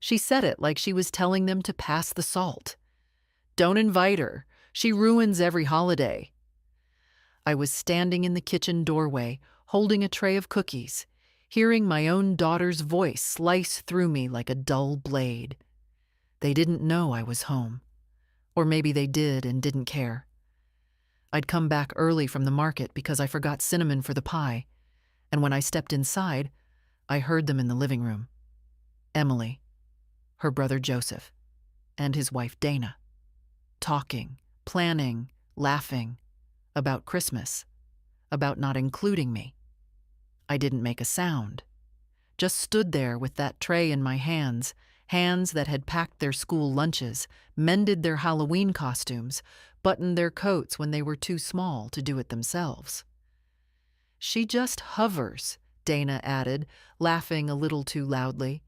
She said it like she was telling them to pass the salt. Don't invite her. She ruins every holiday. I was standing in the kitchen doorway, holding a tray of cookies, hearing my own daughter's voice slice through me like a dull blade. They didn't know I was home. Or maybe they did and didn't care. I'd come back early from the market because I forgot cinnamon for the pie, and when I stepped inside, I heard them in the living room. Emily, her brother Joseph, and his wife Dana, talking, planning, laughing, about Christmas, about not including me. I didn't make a sound, just stood there with that tray in my hands, hands that had packed their school lunches, mended their Halloween costumes, buttoned their coats when they were too small to do it themselves. She just hovers, Dana added, laughing a little too loudly.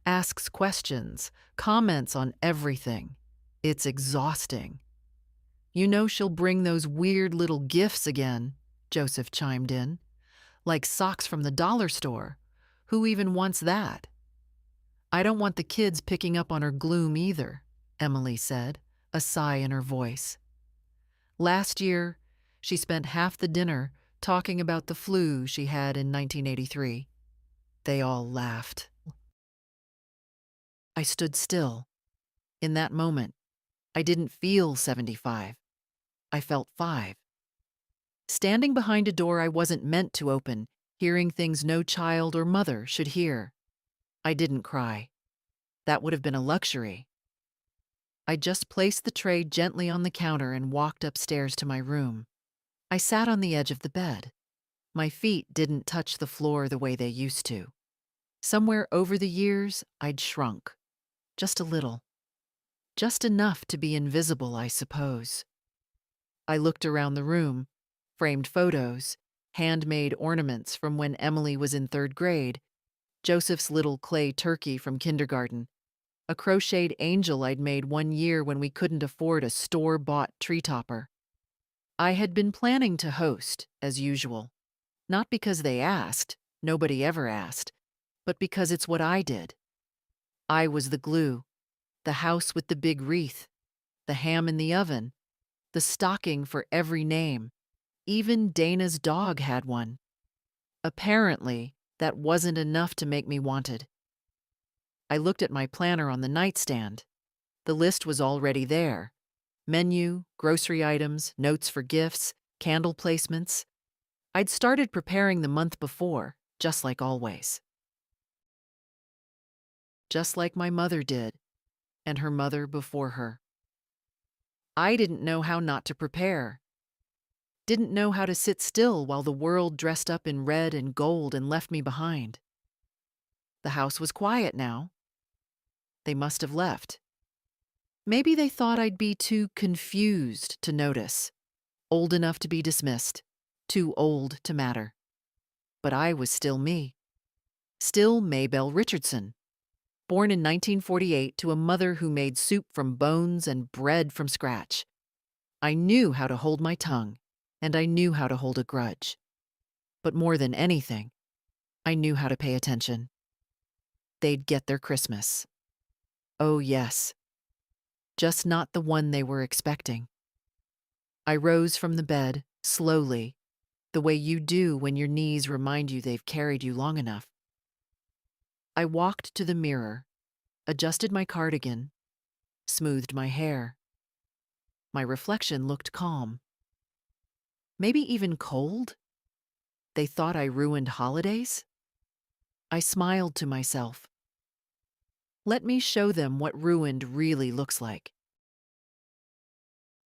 Asks questions, comments on everything. It's exhausting. You know she'll bring those weird little gifts again, Joseph chimed in. Like socks from the dollar store. Who even wants that? I don't want the kids picking up on her gloom either, Emily said, a sigh in her voice. Last year, she spent half the dinner talking about the flu she had in 1983. They all laughed. I stood still. In that moment, I didn't feel 75. I felt 5. Standing behind a door I wasn't meant to open, hearing things no child or mother should hear. I didn't cry. That would have been a luxury. I just placed the tray gently on the counter and walked upstairs to my room. I sat on the edge of the bed. My feet didn't touch the floor the way they used to. Somewhere over the years, I'd shrunk. Just a little. Just enough to be invisible, I suppose. I looked around the room, framed photos, handmade ornaments from when Emily was in 3rd grade, Joseph's little clay turkey from kindergarten, a crocheted angel I'd made one year when we couldn't afford a store-bought tree topper. I had been planning to host, as usual. Not because they asked, nobody ever asked, but because it's what I did. I was the glue, the house with the big wreath, the ham in the oven, the stocking for every name. Even Dana's dog had one. Apparently, that wasn't enough to make me wanted. I looked at my planner on the nightstand. The list was already there. Menu, grocery items, notes for gifts, candle placements. I'd started preparing the month before, just like always. Just like my mother did, and her mother before her. I didn't know how not to prepare. Didn't know how to sit still while the world dressed up in red and gold and left me behind. The house was quiet now. They must have left. Maybe they thought I'd be too confused to notice, old enough to be dismissed, too old to matter. But I was still me. Still Maybelle Richardson, born in 1948 to a mother who made soup from bones and bread from scratch. I knew how to hold my tongue, and I knew how to hold a grudge. But more than anything, I knew how to pay attention. They'd get their Christmas. Oh, yes. Just not the one they were expecting. I rose from the bed, slowly, the way you do when your knees remind you they've carried you long enough. I walked to the mirror, adjusted my cardigan, smoothed my hair. My reflection looked calm. Maybe even cold? They thought I ruined holidays? I smiled to myself. Let me show them what ruined really looks like.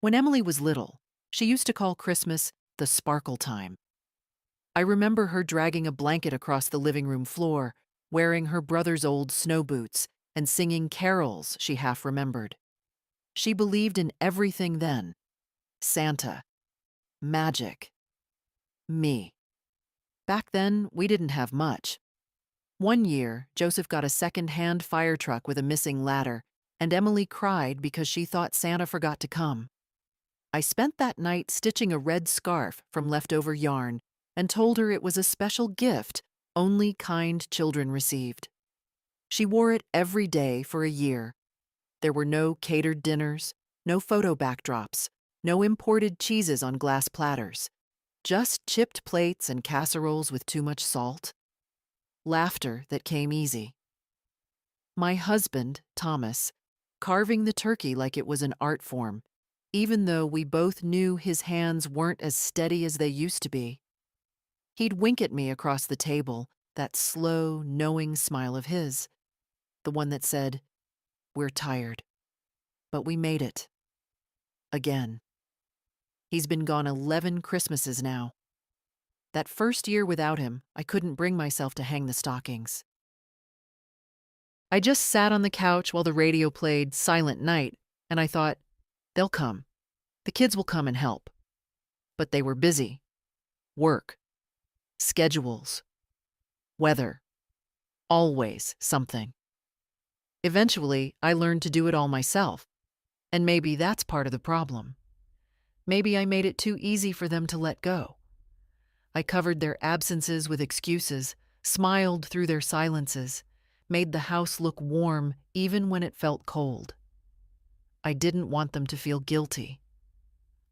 When Emily was little, she used to call Christmas the sparkle time. I remember her dragging a blanket across the living room floor, wearing her brother's old snow boots, and singing carols she half remembered. She believed in everything then. Santa, magic, me. Back then, we didn't have much. One year, Joseph got a second-hand fire truck with a missing ladder, and Emily cried because she thought Santa forgot to come. I spent that night stitching a red scarf from leftover yarn and told her it was a special gift only kind children received. She wore it every day for a year. There were no catered dinners, no photo backdrops, no imported cheeses on glass platters, just chipped plates and casseroles with too much salt. Laughter that came easy. My husband, Thomas, carving the turkey like it was an art form, even though we both knew his hands weren't as steady as they used to be. He'd wink at me across the table, that slow, knowing smile of his, the one that said, "We're tired, but we made it." Again. He's been gone 11 Christmases now. That first year without him, I couldn't bring myself to hang the stockings. I just sat on the couch while the radio played Silent Night, and I thought, they'll come. The kids will come and help. But they were busy. Work. Schedules. Weather. Always something. Eventually, I learned to do it all myself. And maybe that's part of the problem. Maybe I made it too easy for them to let go. I covered their absences with excuses, smiled through their silences, made the house look warm even when it felt cold. I didn't want them to feel guilty.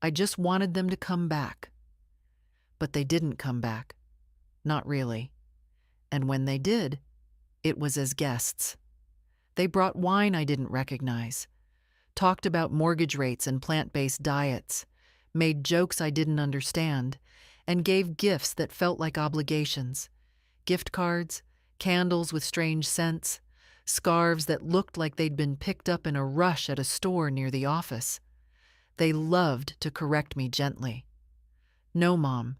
I just wanted them to come back. But they didn't come back. Not really. And when they did, it was as guests. They brought wine I didn't recognize, talked about mortgage rates and plant-based diets, made jokes I didn't understand, and gave gifts that felt like obligations. Gift cards, candles with strange scents, scarves that looked like they'd been picked up in a rush at a store near the office. They loved to correct me gently. "No, Mom,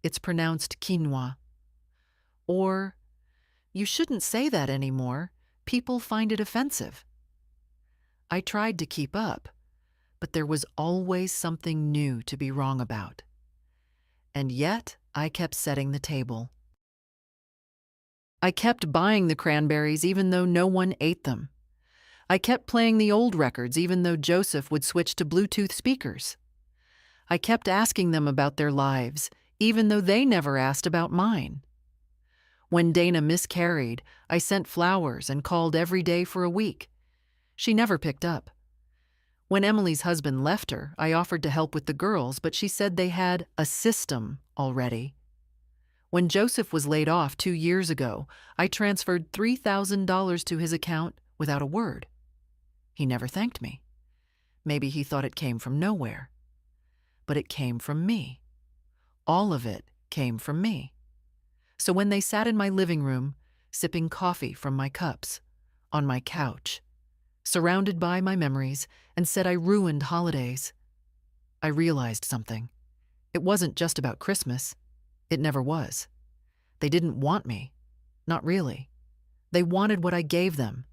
it's pronounced quinoa." Or, "You shouldn't say that anymore. People find it offensive." I tried to keep up, but there was always something new to be wrong about. And yet, I kept setting the table. I kept buying the cranberries even though no one ate them. I kept playing the old records even though Joseph would switch to Bluetooth speakers. I kept asking them about their lives, even though they never asked about mine. When Dana miscarried, I sent flowers and called every day for a week. She never picked up. When Emily's husband left her, I offered to help with the girls, but she said they had a system already. When Joseph was laid off 2 years ago, I transferred $3,000 to his account without a word. He never thanked me. Maybe he thought it came from nowhere. But it came from me. All of it came from me. So when they sat in my living room, sipping coffee from my cups, on my couch, surrounded by my memories, and said I ruined holidays, I realized something. It wasn't just about Christmas. It never was. They didn't want me. Not really. They wanted what I gave them.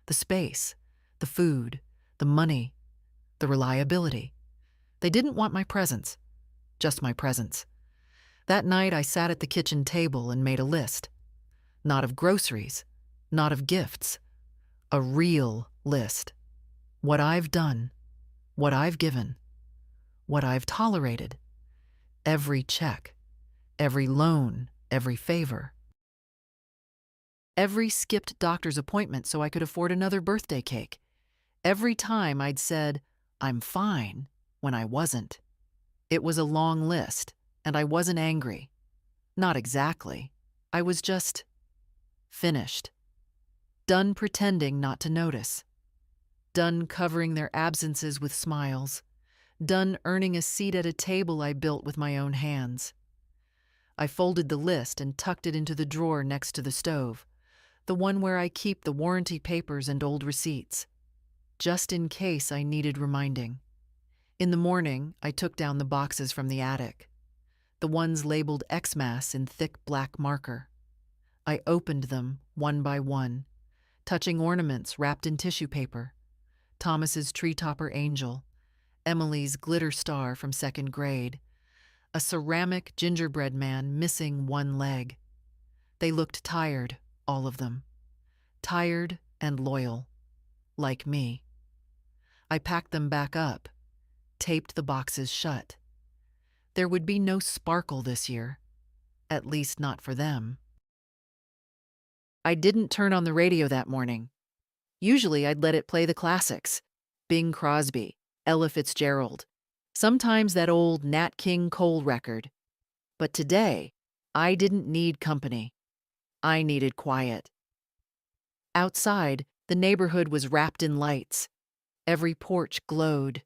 The space, the food, the money, the reliability. They didn't want my presence. Just my presence. That night I sat at the kitchen table and made a list. Not of groceries, not of gifts. A real list. What I've done, what I've given, what I've tolerated. Every check, every loan, every favor. Every skipped doctor's appointment so I could afford another birthday cake. Every time I'd said, "I'm fine," when I wasn't. It was a long list, and I wasn't angry. Not exactly. I was just finished. Done pretending not to notice. Done covering their absences with smiles. Done earning a seat at a table I built with my own hands. I folded the list and tucked it into the drawer next to the stove, the one where I keep the warranty papers and old receipts, just in case I needed reminding. In the morning, I took down the boxes from the attic, the ones labeled Xmas in thick black marker. I opened them one by one, touching ornaments wrapped in tissue paper, Thomas's tree topper angel, Emily's glitter star from second grade, a ceramic gingerbread man missing one leg. They looked tired, all of them. Tired and loyal, like me. I packed them back up, taped the boxes shut. There would be no sparkle this year, at least not for them. I didn't turn on the radio that morning. Usually I'd let it play the classics: Bing Crosby, Ella Fitzgerald, sometimes that old Nat King Cole record. But today, I didn't need company. I needed quiet. Outside, the neighborhood was wrapped in lights. Every porch glowed.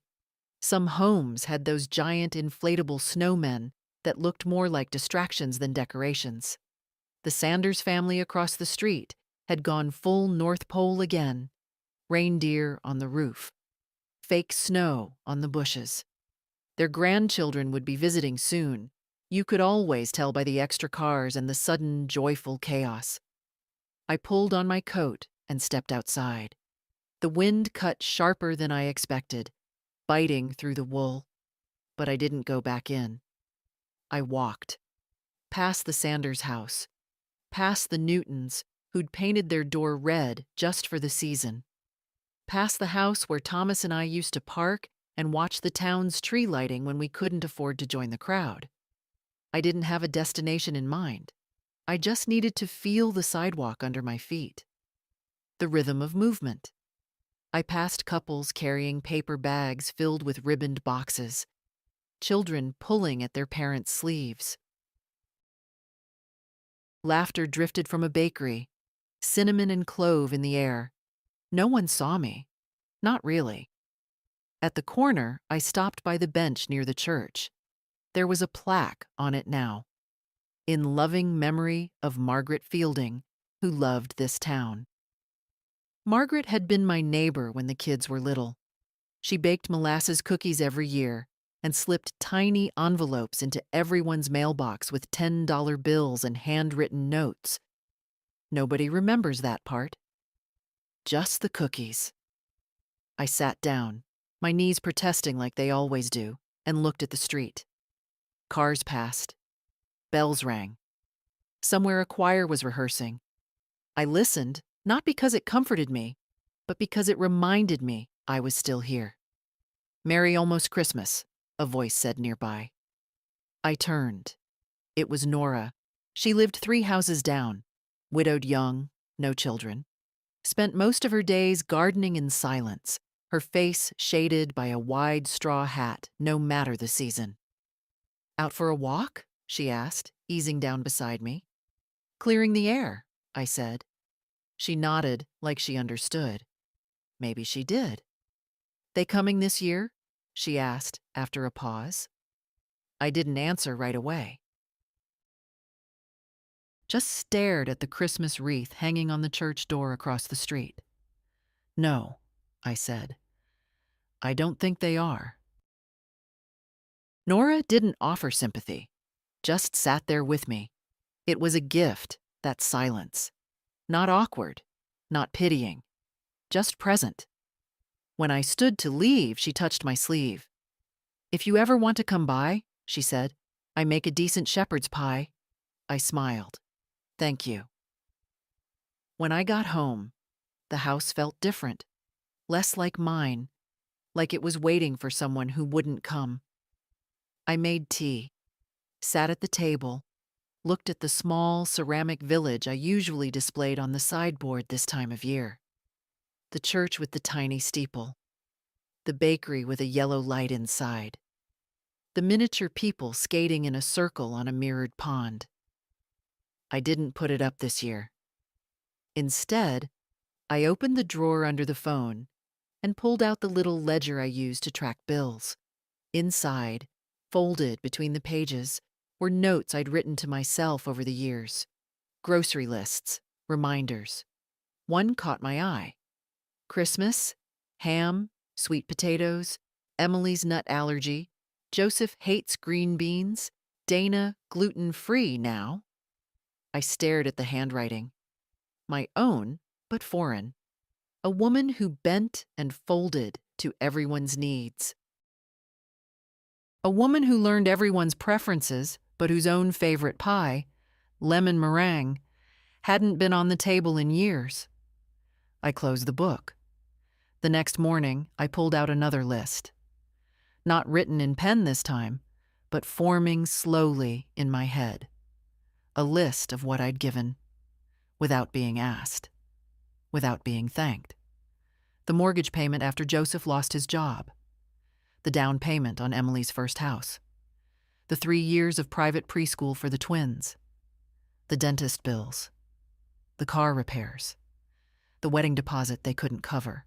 Some homes had those giant inflatable snowmen that looked more like distractions than decorations. The Sanders family across the street had gone full North Pole again: reindeer on the roof, fake snow on the bushes. Their grandchildren would be visiting soon. You could always tell by the extra cars and the sudden, joyful chaos. I pulled on my coat and stepped outside. The wind cut sharper than I expected, biting through the wool. But I didn't go back in. I walked, past the Sanders house, past the Newtons, who'd painted their door red just for the season, past the house where Thomas and I used to park and watch the town's tree lighting when we couldn't afford to join the crowd. I didn't have a destination in mind. I just needed to feel the sidewalk under my feet. The rhythm of movement. I passed couples carrying paper bags filled with ribboned boxes, children pulling at their parents' sleeves. Laughter drifted from a bakery, cinnamon and clove in the air. No one saw me. Not really. At the corner, I stopped by the bench near the church. There was a plaque on it now: "In loving memory of Margaret Fielding, who loved this town." Margaret had been my neighbor when the kids were little. She baked molasses cookies every year and slipped tiny envelopes into everyone's mailbox with $10 bills and handwritten notes. Nobody remembers that part. Just the cookies. I sat down, my knees protesting like they always do, and looked at the street. Cars passed. Bells rang. Somewhere a choir was rehearsing. I listened, not because it comforted me, but because it reminded me I was still here. "Merry almost Christmas," a voice said nearby. I turned. It was Nora. She lived 3 houses down, widowed young, no children. Spent most of her days gardening in silence, her face shaded by a wide straw hat, no matter the season. "Out for a walk?" she asked, easing down beside me. "Clearing the air," I said. She nodded like she understood. Maybe she did. "They coming this year?" she asked after a pause. I didn't answer right away. Just stared at the Christmas wreath hanging on the church door across the street. "No," I said. "I don't think they are." Nora didn't offer sympathy, just sat there with me. It was a gift, that silence. Not awkward, not pitying, just present. When I stood to leave, she touched my sleeve. "If you ever want to come by," she said, "I make a decent shepherd's pie." I smiled. "Thank you." When I got home, the house felt different, less like mine, like it was waiting for someone who wouldn't come. I made tea, sat at the table, looked at the small ceramic village I usually displayed on the sideboard this time of year. The church with the tiny steeple, the bakery with a yellow light inside, the miniature people skating in a circle on a mirrored pond. I didn't put it up this year. Instead, I opened the drawer under the phone and pulled out the little ledger I used to track bills. Inside, folded between the pages, were notes I'd written to myself over the years. Grocery lists, reminders. One caught my eye. Christmas, ham, sweet potatoes, Emily's nut allergy, Joseph hates green beans, Dana gluten-free now. I stared at the handwriting. My own, but foreign. A woman who bent and folded to everyone's needs. A woman who learned everyone's preferences, but whose own favorite pie, lemon meringue, hadn't been on the table in years. I closed the book. The next morning, I pulled out another list. Not written in pen this time, but forming slowly in my head. A list of what I'd given. without being asked, without being thanked. The mortgage payment after Joseph lost his job. The down payment on Emily's first house. The 3 years of private preschool for the twins. The dentist bills. The car repairs. The wedding deposit they couldn't cover.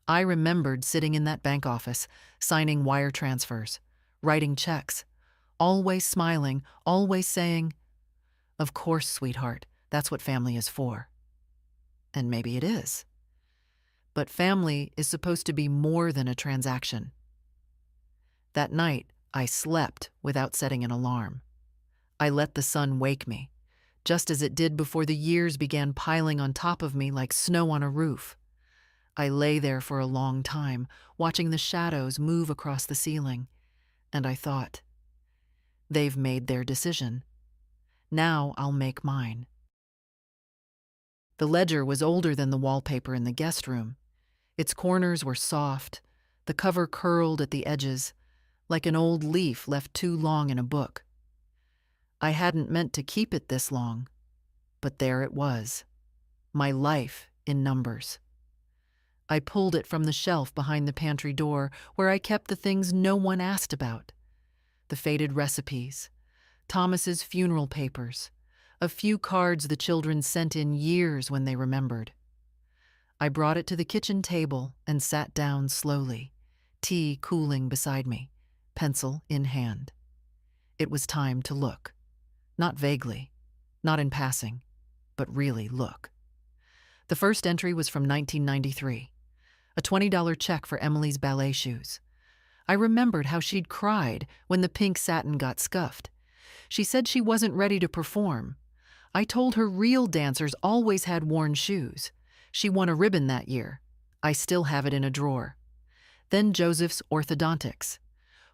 I remembered sitting in that bank office, signing wire transfers, writing checks, always smiling, always saying, "Of course, sweetheart, that's what family is for." And maybe it is. But family is supposed to be more than a transaction. That night, I slept without setting an alarm. I let the sun wake me, just as it did before the years began piling on top of me like snow on a roof. I lay there for a long time, watching the shadows move across the ceiling, and I thought, they've made their decision. Now I'll make mine. The ledger was older than the wallpaper in the guest room. Its corners were soft, the cover curled at the edges, like an old leaf left too long in a book. I hadn't meant to keep it this long, but there it was, my life in numbers. I pulled it from the shelf behind the pantry door where I kept the things no one asked about. The faded recipes, Thomas's funeral papers, a few cards the children sent in years when they remembered. I brought it to the kitchen table and sat down slowly, tea cooling beside me, pencil in hand. It was time to look. Not vaguely, not in passing, but really look. The first entry was from 1993, a $20 check for Emily's ballet shoes. I remembered how she'd cried when the pink satin got scuffed. She said she wasn't ready to perform. I told her real dancers always had worn shoes. She won a ribbon that year. I still have it in a drawer. Then Joseph's orthodontics,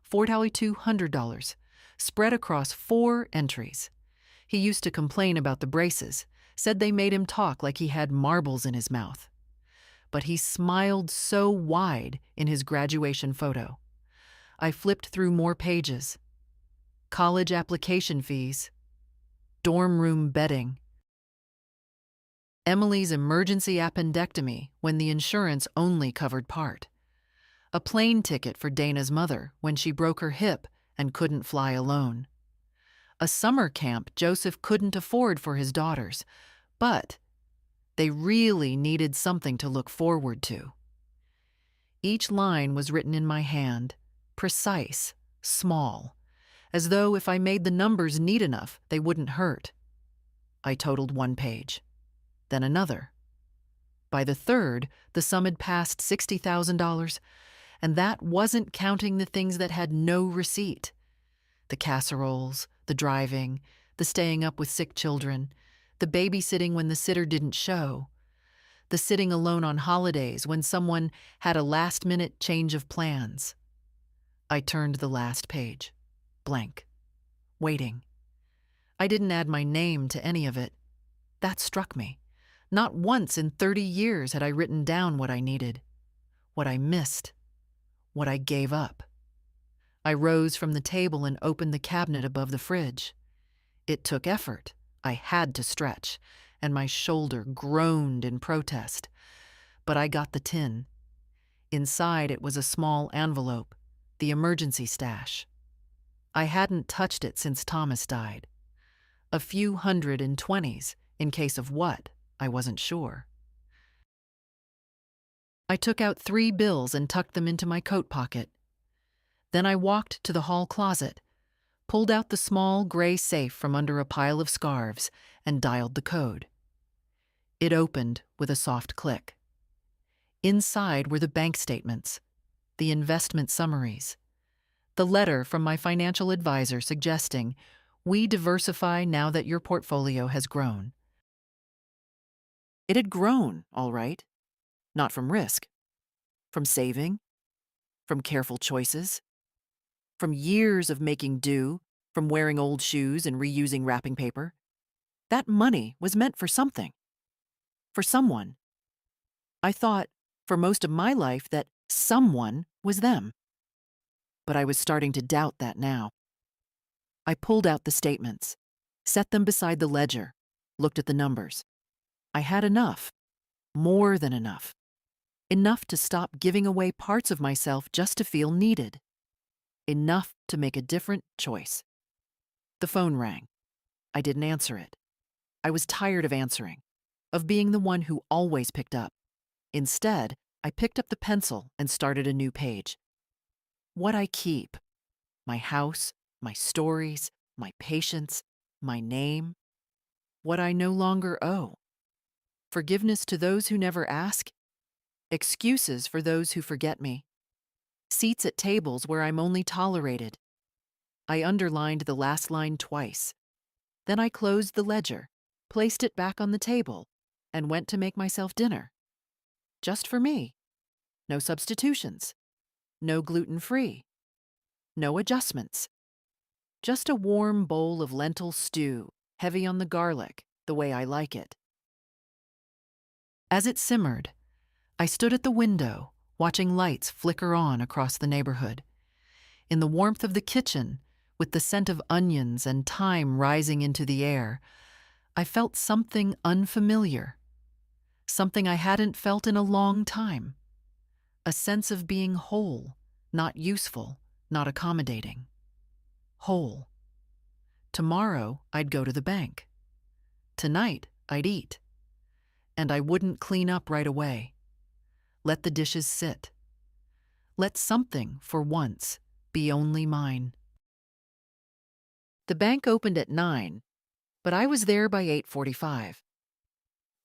$4,200, spread across 4 entries. He used to complain about the braces, said they made him talk like he had marbles in his mouth. But he smiled so wide in his graduation photo. I flipped through more pages. College application fees, dorm room bedding, Emily's emergency appendectomy when the insurance only covered part, a plane ticket for Dana's mother when she broke her hip and couldn't fly alone, a summer camp Joseph couldn't afford for his daughters, but they really needed something to look forward to. Each line was written in my hand, precise, small, as though if I made the numbers neat enough, they wouldn't hurt. I totaled 1 page, then another. By the third, the sum had passed $60,000, and that wasn't counting the things that had no receipt. The casseroles, the driving, the staying up with sick children, the babysitting when the sitter didn't show, the sitting alone on holidays when someone had a last-minute change of plans. I turned the last page, blank, waiting. I didn't add my name to any of it. That struck me. Not once in 30 years had I written down what I needed, what I missed, what I gave up. I rose from the table and opened the cabinet above the fridge. It took effort. I had to stretch, and my shoulder groaned in protest. But I got the tin. Inside it was a small envelope, the emergency stash. I hadn't touched it since Thomas died. A few hundred in 20s, in case of what, I wasn't sure. I took out 3 bills and tucked them into my coat pocket. Then I walked to the hall closet, pulled out the small gray safe from under a pile of scarves, and dialed the code. It opened with a soft click. Inside were the bank statements, the investment summaries, the letter from my financial advisor suggesting, "We diversify now that your portfolio has grown." It had grown, all right. Not from risk, from saving, from careful choices, from years of making do, from wearing old shoes and reusing wrapping paper. That money was meant for something, for someone. I thought, for most of my life, that someone was them. But I was starting to doubt that now. I pulled out the statements, set them beside the ledger, looked at the numbers. I had enough, more than enough. Enough to stop giving away parts of myself just to feel needed. Enough to make a different choice. The phone rang. I didn't answer it. I was tired of answering, of being the one who always picked up. Instead, I picked up the pencil and started a new page. What I keep: my house, my stories, my patience, my name. What I no longer owe: forgiveness to those who never ask, excuses for those who forget me, seats at tables where I'm only tolerated. I underlined the last line twice. Then I closed the ledger, placed it back on the table, and went to make myself dinner. Just for me. No substitutions. No gluten-free. No adjustments. Just a warm bowl of lentil stew, heavy on the garlic, the way I like it. As it simmered, I stood at the window, watching lights flicker on across the neighborhood. In the warmth of the kitchen, with the scent of onions and thyme rising into the air, I felt something unfamiliar. Something I hadn't felt in a long time. A sense of being whole, not useful, not accommodating. Whole. Tomorrow, I'd go to the bank. Tonight, I'd eat. And I wouldn't clean up right away. Let the dishes sit. Let something, for once, be only mine. The bank opened at 9, but I was there by 8:45.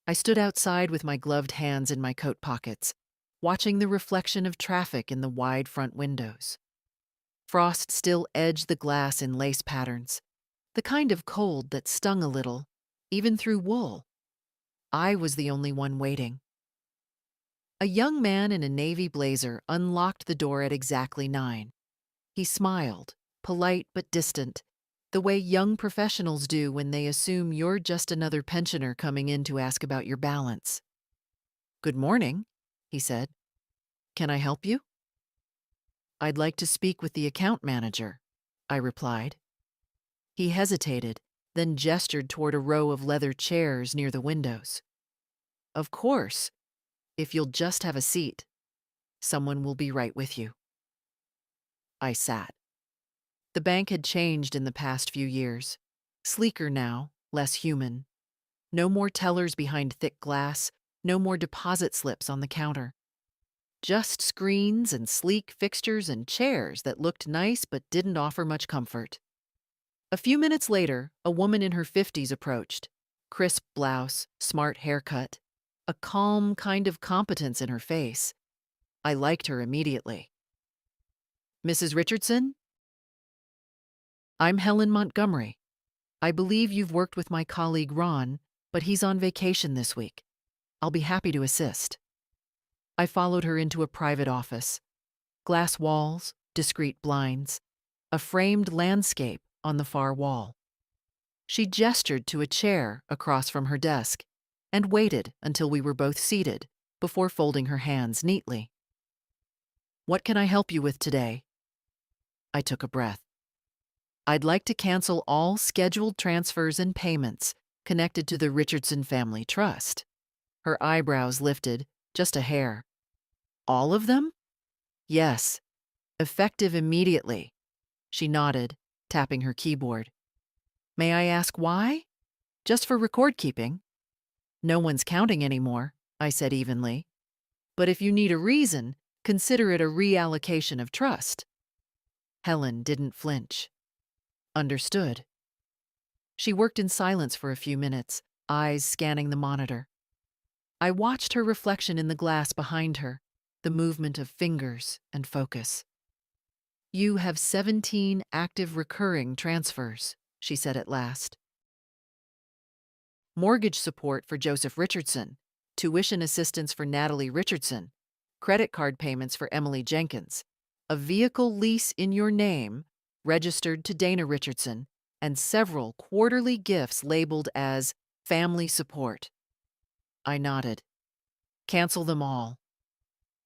I stood outside with my gloved hands in my coat pockets, watching the reflection of traffic in the wide front windows. Frost still edged the glass in lace patterns, the kind of cold that stung a little, even through wool. I was the only one waiting. A young man in a navy blazer unlocked the door at exactly 9. He smiled, polite but distant, the way young professionals do when they assume you're just another pensioner coming in to ask about your balance. "Good morning," he said. "Can I help you?" "I'd like to speak with the account manager," I replied. He hesitated, then gestured toward a row of leather chairs near the windows. "Of course, if you'll just have a seat. Someone will be right with you." I sat. The bank had changed in the past few years. Sleeker now, less human. No more tellers behind thick glass, no more deposit slips on the counter. Just screens and sleek fixtures and chairs that looked nice but didn't offer much comfort. A few minutes later, a woman in her 50s approached. Crisp blouse, smart haircut, a calm kind of competence in her face. I liked her immediately. "Mrs. Richardson?" "I'm Helen Montgomery. I believe you've worked with my colleague Ron, but he's on vacation this week. I'll be happy to assist." I followed her into a private office. Glass walls, discreet blinds, a framed landscape on the far wall. She gestured to a chair across from her desk and waited until we were both seated before folding her hands neatly. "What can I help you with today?" I took a breath. "I'd like to cancel all scheduled transfers and payments connected to the Richardson Family Trust." Her eyebrows lifted, just a hair. "All of them?" "Yes. Effective immediately." She nodded, tapping her keyboard. "May I ask why?" "Just for record keeping." "No one's counting anymore," I said evenly. "But if you need a reason, consider it a reallocation of trust." Helen didn't flinch. "Understood." She worked in silence for a few minutes, eyes scanning the monitor. I watched her reflection in the glass behind her, the movement of fingers and focus. "You have 17 active recurring transfers," she said at last. "Mortgage support for Joseph Richardson, tuition assistance for Natalie Richardson, credit card payments for Emily Jenkins, a vehicle lease in your name, registered to Dana Richardson, and several quarterly gifts labeled as family support." I nodded. "Cancel them all."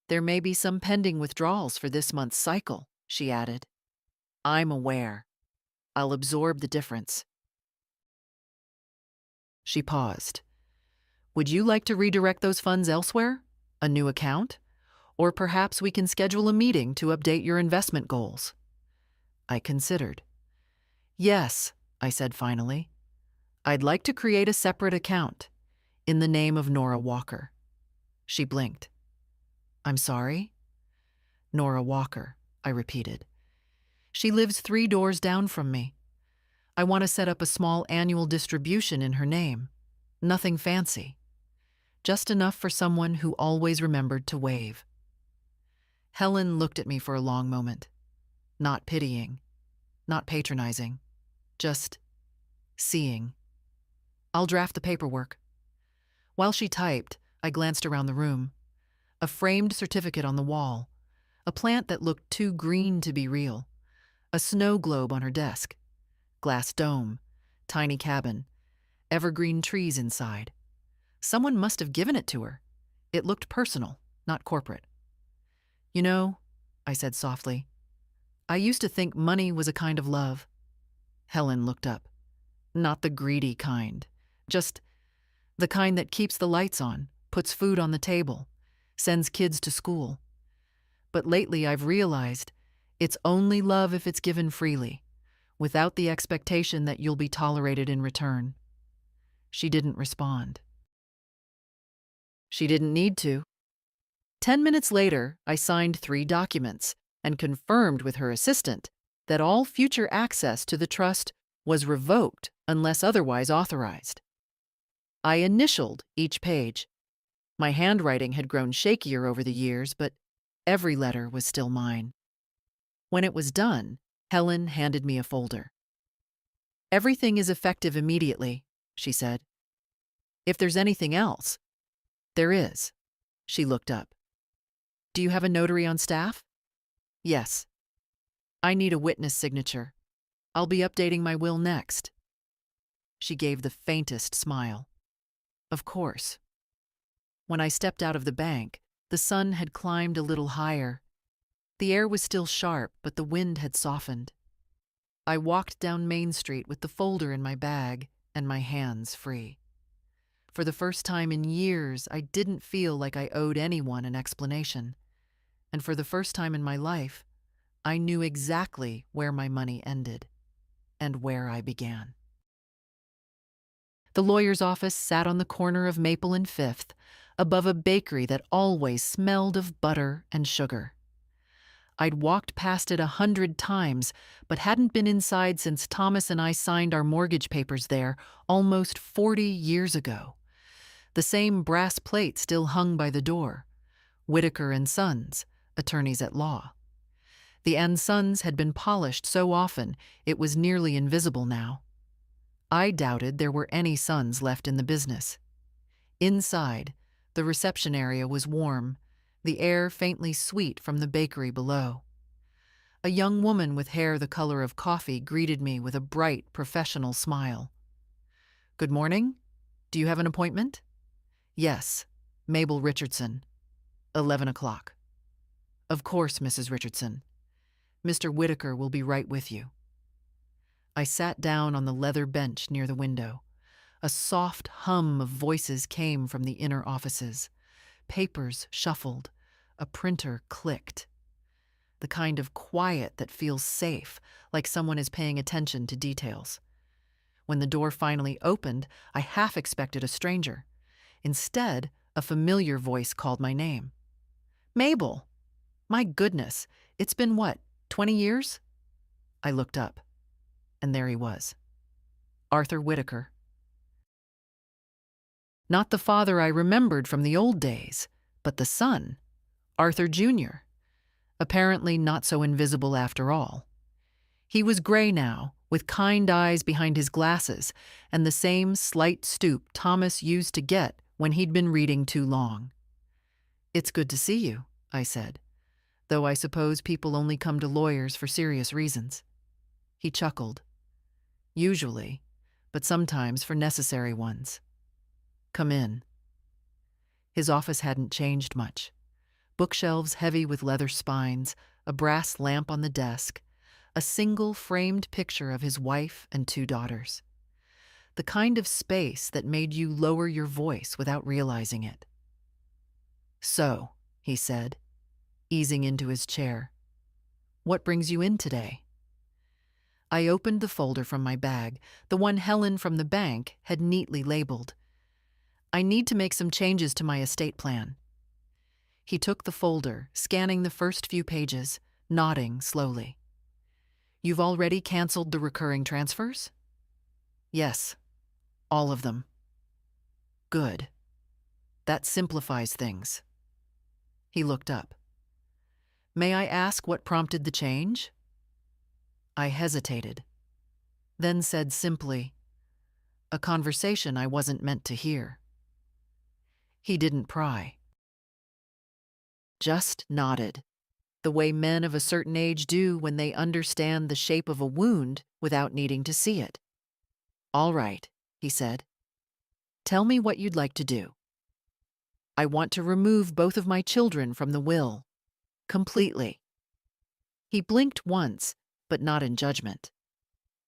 "There may be some pending withdrawals for this month's cycle," she added. "I'm aware. I'll absorb the difference." She paused. Would you like to redirect those funds elsewhere? A new account? Or perhaps we can schedule a meeting to update your investment goals. I considered. Yes, I said finally. I'd like to create a separate account in the name of Nora Walker. She blinked. I'm sorry? Nora Walker, I repeated. She lives 3 doors down from me. I want to set up a small annual distribution in her name. Nothing fancy. Just enough for someone who always remembered to wave. Helen looked at me for a long moment. Not pitying, not patronizing, just seeing. I'll draft the paperwork. While she typed, I glanced around the room. A framed certificate on the wall. A plant that looked too green to be real. A snow globe on her desk. Glass dome. Tiny cabin. Evergreen trees inside. Someone must have given it to her. It looked personal, not corporate. You know, I said softly, I used to think money was a kind of love. Helen looked up. Not the greedy kind. Just the kind that keeps the lights on, puts food on the table, sends kids to school. But lately I've realized it's only love if it's given freely, without the expectation that you'll be tolerated in return. She didn't respond. She didn't need to. 10 minutes later, I signed 3 documents and confirmed with her assistant that all future access to the trust was revoked unless otherwise authorized. I initialed each page. My handwriting had grown shakier over the years, but every letter was still mine. When it was done, Helen handed me a folder. Everything is effective immediately, she said. If there's anything else, there is. She looked up. Do you have a notary on staff? Yes. I need a witness signature. I'll be updating my will next. She gave the faintest smile. Of course. When I stepped out of the bank, the sun had climbed a little higher. The air was still sharp, but the wind had softened. I walked down Main Street with the folder in my bag and my hands free. For the first time in years, I didn't feel like I owed anyone an explanation. And for the first time in my life, I knew exactly where my money ended and where I began. The lawyer's office sat on the corner of Maple and Fifth, above a bakery that always smelled of butter and sugar. I'd walked past it 100 times, but hadn't been inside since Thomas and I signed our mortgage papers there almost 40 years ago. The same brass plate still hung by the door. Whitaker and Sons, attorneys at law. The and Sons had been polished so often it was nearly invisible now. I doubted there were any Sons left in the business. Inside, the reception area was warm, the air faintly sweet from the bakery below. A young woman with hair the color of coffee greeted me with a bright, professional smile. Good morning. Do you have an appointment? Yes, Mabel Richardson. 11 o'clock. Of course, Mrs. Richardson. Mr. Whitaker will be right with you. I sat down on the leather bench near the window. A soft hum of voices came from the inner offices. Papers shuffled. A printer clicked. The kind of quiet that feels safe, like someone is paying attention to details. When the door finally opened, I half expected a stranger. Instead, a familiar voice called my name. Mabel! My goodness, it's been what, 20 years? I looked up, and there he was. Arthur Whitaker. Not the father I remembered from the old days, but the son, Arthur Jr., apparently not so invisible after all. He was gray now, with kind eyes behind his glasses, and the same slight stoop Thomas used to get when he'd been reading too long. It's good to see you, I said, though I suppose people only come to lawyers for serious reasons. He chuckled. Usually, but sometimes for necessary ones. Come in. His office hadn't changed much. Bookshelves heavy with leather spines, a brass lamp on the desk, a single framed picture of his wife and 2 daughters. the kind of space that made you lower your voice without realizing it. "So," he said, easing into his chair, "what brings you in today?" I opened the folder from my bag, the one Helen from the bank had neatly labeled. "I need to make some changes to my estate plan." He took the folder, scanning the first few pages, nodding slowly. "You've already canceled the recurring transfers?" "Yes, all of them." "Good. That simplifies things." He looked up. "May I ask what prompted the change?" I hesitated, then said simply, "A conversation I wasn't meant to hear." He didn't pry, just nodded, the way men of a certain age do when they understand the shape of a wound without needing to see it. "All right," he said. "Tell me what you'd like to do." "I want to remove both of my children from the will. Completely." He blinked once, but not in judgment.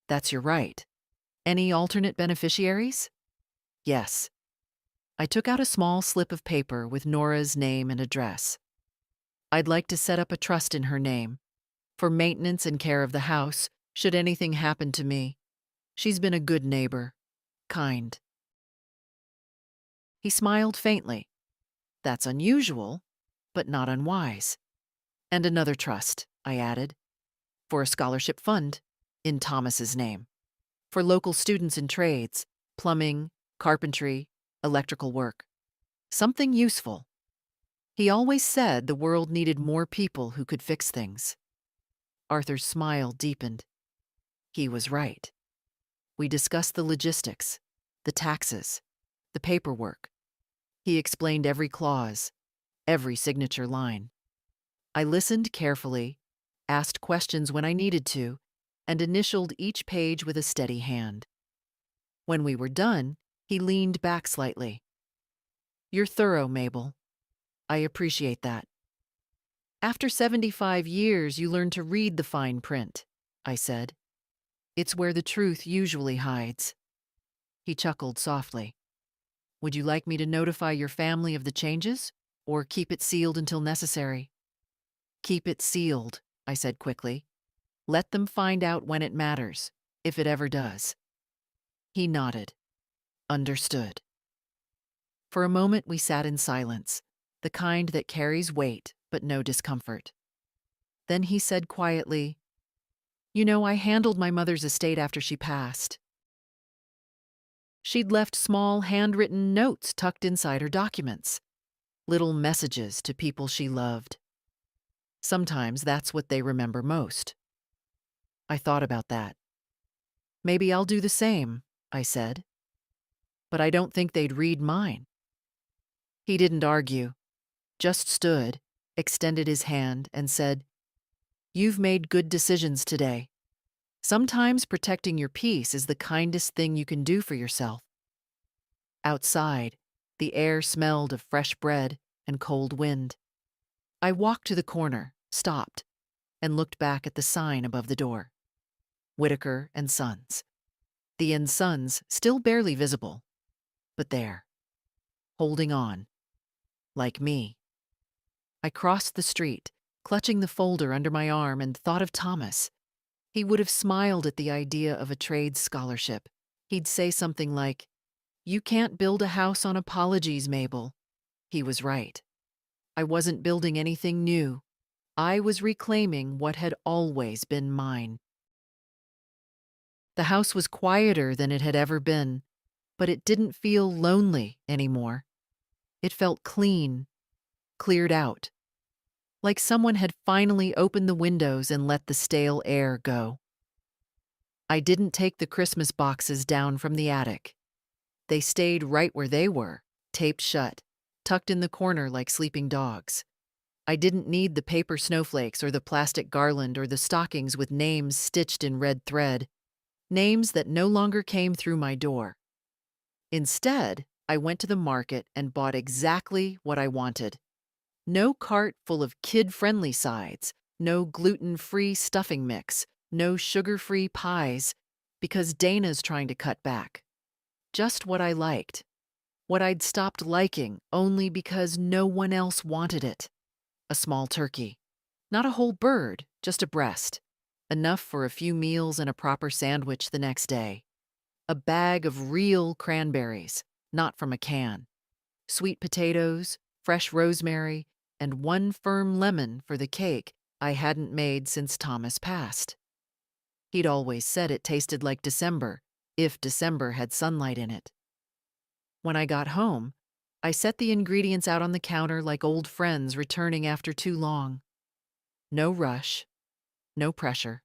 "That's your right. Any alternate beneficiaries?" "Yes." I took out a small slip of paper with Nora's name and address. "I'd like to set up a trust in her name, for maintenance and care of the house, should anything happen to me. She's been a good neighbor, kind." He smiled faintly. "That's unusual, but not unwise." "And another trust," I added, "for a scholarship fund, in Thomas's name, for local students in trades, plumbing, carpentry, electrical work. Something useful. He always said the world needed more people who could fix things." Arthur's smile deepened. He was right. We discussed the logistics, the taxes, the paperwork. He explained every clause, every signature line. I listened carefully, asked questions when I needed to, and initialed each page with a steady hand. When we were done, he leaned back slightly. "You're thorough, Mabel. I appreciate that. After 75 years, you learn to read the fine print," I said. "It's where the truth usually hides." He chuckled softly. "Would you like me to notify your family of the changes, or keep it sealed until necessary?" "Keep it sealed," I said quickly. "Let them find out when it matters, if it ever does." He nodded. Understood. For a moment we sat in silence, the kind that carries weight but no discomfort. Then he said quietly, "You know, I handled my mother's estate after she passed. She'd left small handwritten notes tucked inside her documents, little messages to people she loved. Sometimes that's what they remember most." I thought about that. "Maybe I'll do the same," I said. "But I don't think they'd read mine." He didn't argue, just stood, extended his hand, and said, "You've made good decisions today. Sometimes protecting your peace is the kindest thing you can do for yourself." Outside, the air smelled of fresh bread and cold wind. I walked to the corner, stopped, and looked back at the sign above the door. Whitaker and Sons. The and Sons still barely visible, but there, holding on, like me. I crossed the street, clutching the folder under my arm, and thought of Thomas. He would have smiled at the idea of a trade scholarship. He'd say something like, "You can't build a house on apologies, Mabel." He was right. I wasn't building anything new. I was reclaiming what had always been mine. The house was quieter than it had ever been, but it didn't feel lonely anymore. It felt clean, cleared out, like someone had finally opened the windows and let the stale air go. I didn't take the Christmas boxes down from the attic. They stayed right where they were, taped shut, tucked in the corner like sleeping dogs. I didn't need the paper snowflakes or the plastic garland or the stockings with names stitched in red thread, names that no longer came through my door. Instead, I went to the market and bought exactly what I wanted. No cart full of kid-friendly sides, no gluten-free stuffing mix, no sugar-free pies, because Dana's trying to cut back. Just what I liked, what I'd stopped liking only because no one else wanted it. A small turkey. Not a whole bird, just a breast. Enough for a few meals and a proper sandwich the next day. A bag of real cranberries, not from a can. Sweet potatoes, fresh rosemary, and one firm lemon for the cake I hadn't made since Thomas passed. He'd always said it tasted like December, if December had sunlight in it. When I got home, I set the ingredients out on the counter like old friends returning after too long. No rush, no pressure.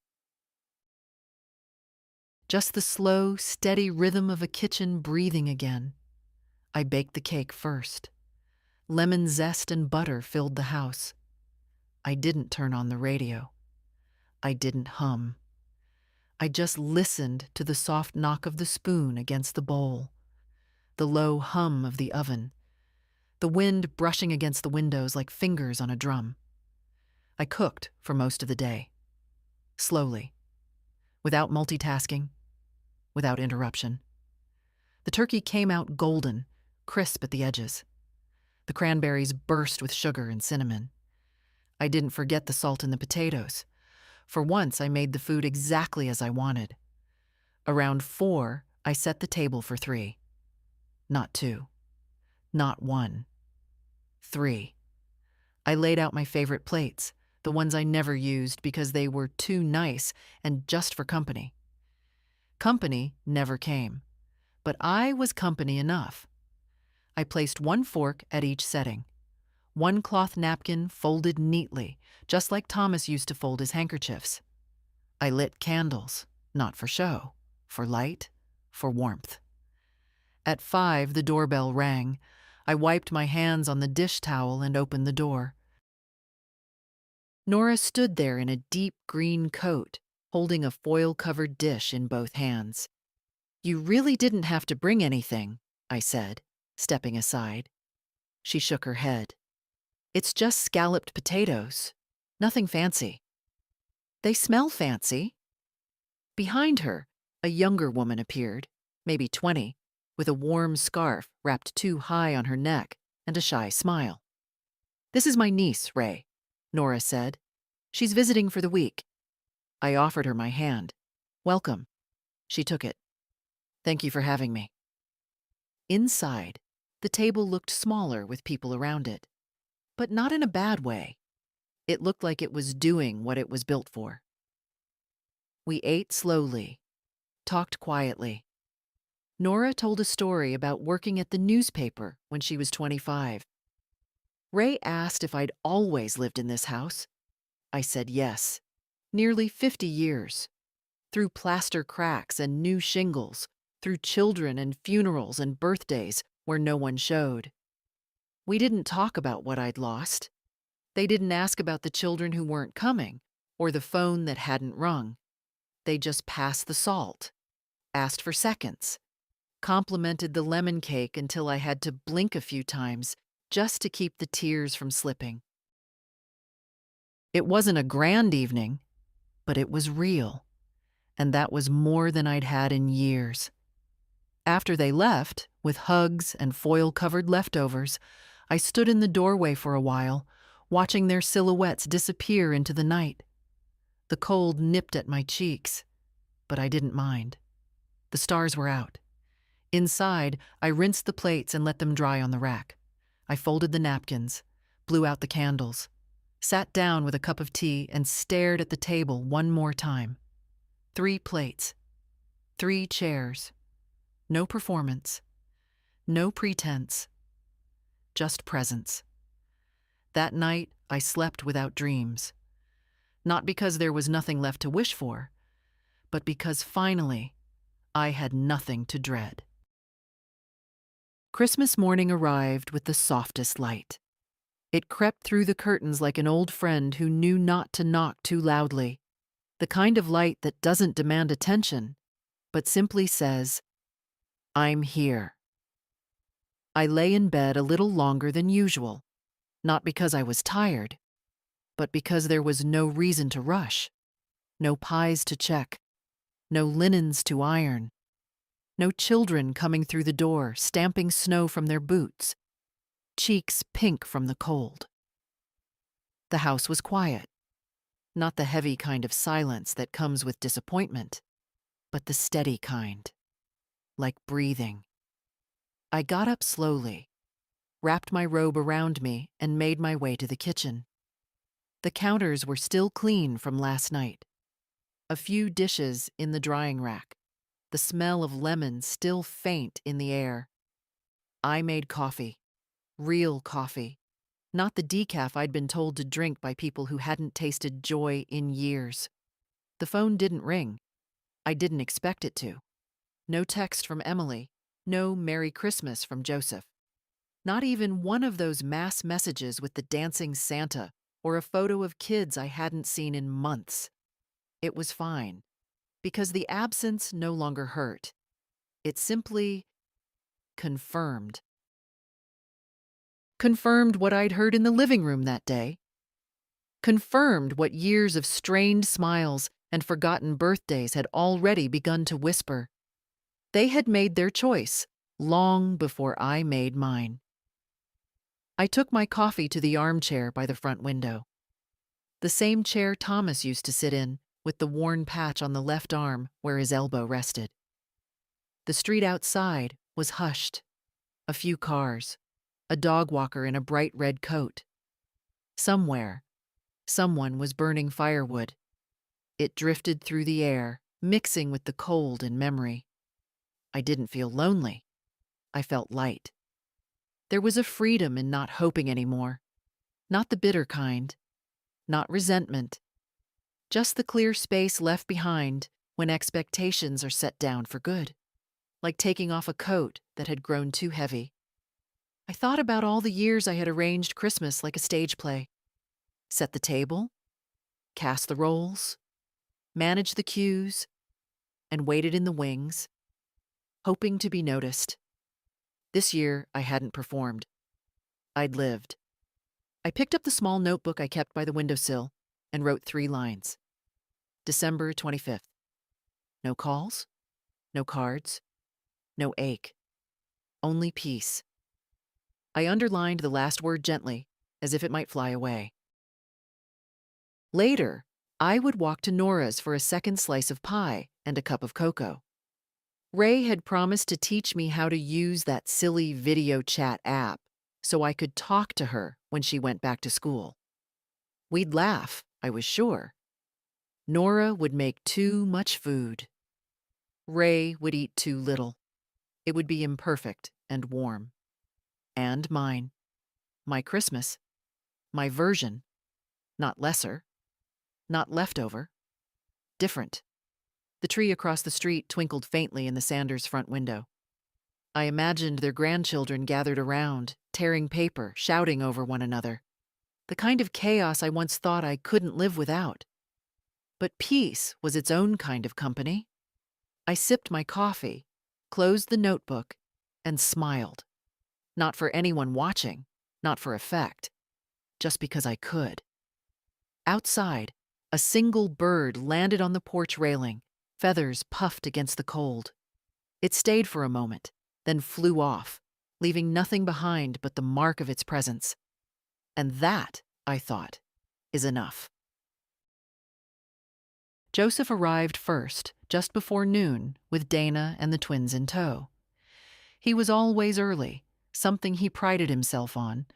Just the slow, steady rhythm of a kitchen breathing again. I baked the cake first. Lemon zest and butter filled the house. I didn't turn on the radio. I didn't hum. I just listened to the soft knock of the spoon against the bowl, the low hum of the oven, the wind brushing against the windows like fingers on a drum. I cooked for most of the day. Slowly. Without multitasking. Without interruption. The turkey came out golden, crisp at the edges. The cranberries burst with sugar and cinnamon. I didn't forget the salt in the potatoes. For once, I made the food exactly as I wanted. Around 4, I set the table for 3. Not 2. Not 1. 3. I laid out my favorite plates, the ones I never used because they were too nice and just for company. Company never came, but I was company enough. I placed 1 fork at each setting. 1 cloth napkin folded neatly, just like Thomas used to fold his handkerchiefs. I lit candles, not for show, for light, for warmth. At 5, the doorbell rang. I wiped my hands on the dish towel and opened the door. Nora stood there in a deep green coat, holding a foil-covered dish in both hands. "You really didn't have to bring anything," I said, stepping aside. She shook her head. "It's just scalloped potatoes. Nothing fancy." "They smell fancy." Behind her, a younger woman appeared, maybe 20, with a warm scarf wrapped too high on her neck and a shy smile. "This is my niece, Ray," Nora said. "She's visiting for the week." I offered her my hand. "Welcome." She took it. "Thank you for having me." Inside, the table looked smaller with people around it, but not in a bad way. It looked like it was doing what it was built for. We ate slowly, talked quietly. Nora told a story about working at the newspaper when she was 25. Ray asked if I'd always lived in this house. I said yes. Nearly 50 years. Through plaster cracks and new shingles, through children and funerals and birthdays where no one showed. We didn't talk about what I'd lost. They didn't ask about the children who weren't coming or the phone that hadn't rung. They just passed the salt, asked for seconds, complimented the lemon cake until I had to blink a few times just to keep the tears from slipping. It wasn't a grand evening, but it was real, and that was more than I'd had in years. After they left, with hugs and foil-covered leftovers, I stood in the doorway for a while, watching their silhouettes disappear into the night. The cold nipped at my cheeks, but I didn't mind. The stars were out. Inside, I rinsed the plates and let them dry on the rack. I folded the napkins, blew out the candles, sat down with a cup of tea and stared at the table one more time. 3 plates, 3 chairs. No performance, no pretense, just presence. That night, I slept without dreams. Not because there was nothing left to wish for, but because finally, I had nothing to dread. Christmas morning arrived with the softest light. It crept through the curtains like an old friend who knew not to knock too loudly, the kind of light that doesn't demand attention, but simply says, "I'm here." I lay in bed a little longer than usual, not because I was tired, but because there was no reason to rush, no pies to check, no linens to iron. No children coming through the door, stamping snow from their boots, cheeks pink from the cold. The house was quiet, not the heavy kind of silence that comes with disappointment, but the steady kind, like breathing. I got up slowly, wrapped my robe around me, and made my way to the kitchen. The counters were still clean from last night. A few dishes in the drying rack, the smell of lemon still faint in the air. I made coffee, real coffee, not the decaf I'd been told to drink by people who hadn't tasted joy in years. The phone didn't ring. I didn't expect it to. No text from Emily, no Merry Christmas from Joseph. Not even one of those mass messages with the dancing Santa or a photo of kids I hadn't seen in months. It was fine, because the absence no longer hurt. It simply confirmed. Confirmed what I'd heard in the living room that day. Confirmed what years of strained smiles and forgotten birthdays had already begun to whisper. They had made their choice long before I made mine. I took my coffee to the armchair by the front window. The same chair Thomas used to sit in, with the worn patch on the left arm where his elbow rested. The street outside was hushed. A few cars, a dog walker in a bright red coat. Somewhere, someone was burning firewood. It drifted through the air, mixing with the cold and memory. I didn't feel lonely. I felt light. There was a freedom in not hoping anymore. Not the bitter kind. Not resentment. Just the clear space left behind when expectations are set down for good. Like taking off a coat that had grown too heavy. I thought about all the years I had arranged Christmas like a stage play. Set the table, cast the roles, managed the cues, and waited in the wings, hoping to be noticed. This year, I hadn't performed. I'd lived. I picked up the small notebook I kept by the windowsill and wrote 3 lines. December 25th. No calls, no cards, no ache. Only peace. I underlined the last word gently, as if it might fly away. Later, I would walk to Nora's for a second slice of pie and a cup of cocoa. Ray had promised to teach me how to use that silly video chat app so I could talk to her when she went back to school. We'd laugh, I was sure. Nora would make too much food. Ray would eat too little. It would be imperfect and warm. And mine. My Christmas. My version. Not lesser. Not leftover. Different. The tree across the street twinkled faintly in the Sanders' front window. I imagined their grandchildren gathered around, tearing paper, shouting over one another. The kind of chaos I once thought I couldn't live without. But peace was its own kind of company. I sipped my coffee, closed the notebook, and smiled. Not for anyone watching, not for effect, just because I could. Outside, a single bird landed on the porch railing, feathers puffed against the cold. It stayed for a moment, then flew off, leaving nothing behind but the mark of its presence. And that, I thought, is enough. Joseph arrived first, just before noon, with Dana and the twins in tow. He was always early, something he prided himself on,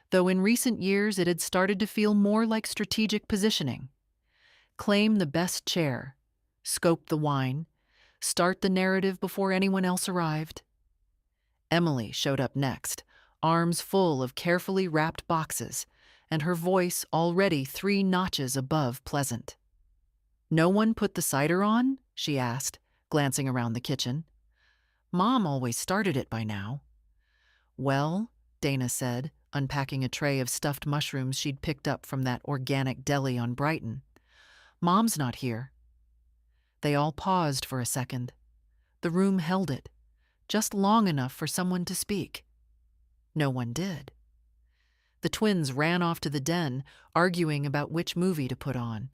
though in recent years it had started to feel more like strategic positioning. Claim the best chair, scope the wine, start the narrative before anyone else arrived. Emily showed up next, arms full of carefully wrapped boxes, and her voice already 3 notches above pleasant. "No one put the cider on?" she asked, glancing around the kitchen. "Mom always started it by now." "Well," Dana said, unpacking a tray of stuffed mushrooms she'd picked up from that organic deli on Brighton. "Mom's not here." They all paused for a second. The room held it, just long enough for someone to speak. No one did. The twins ran off to the den, arguing about which movie to put on.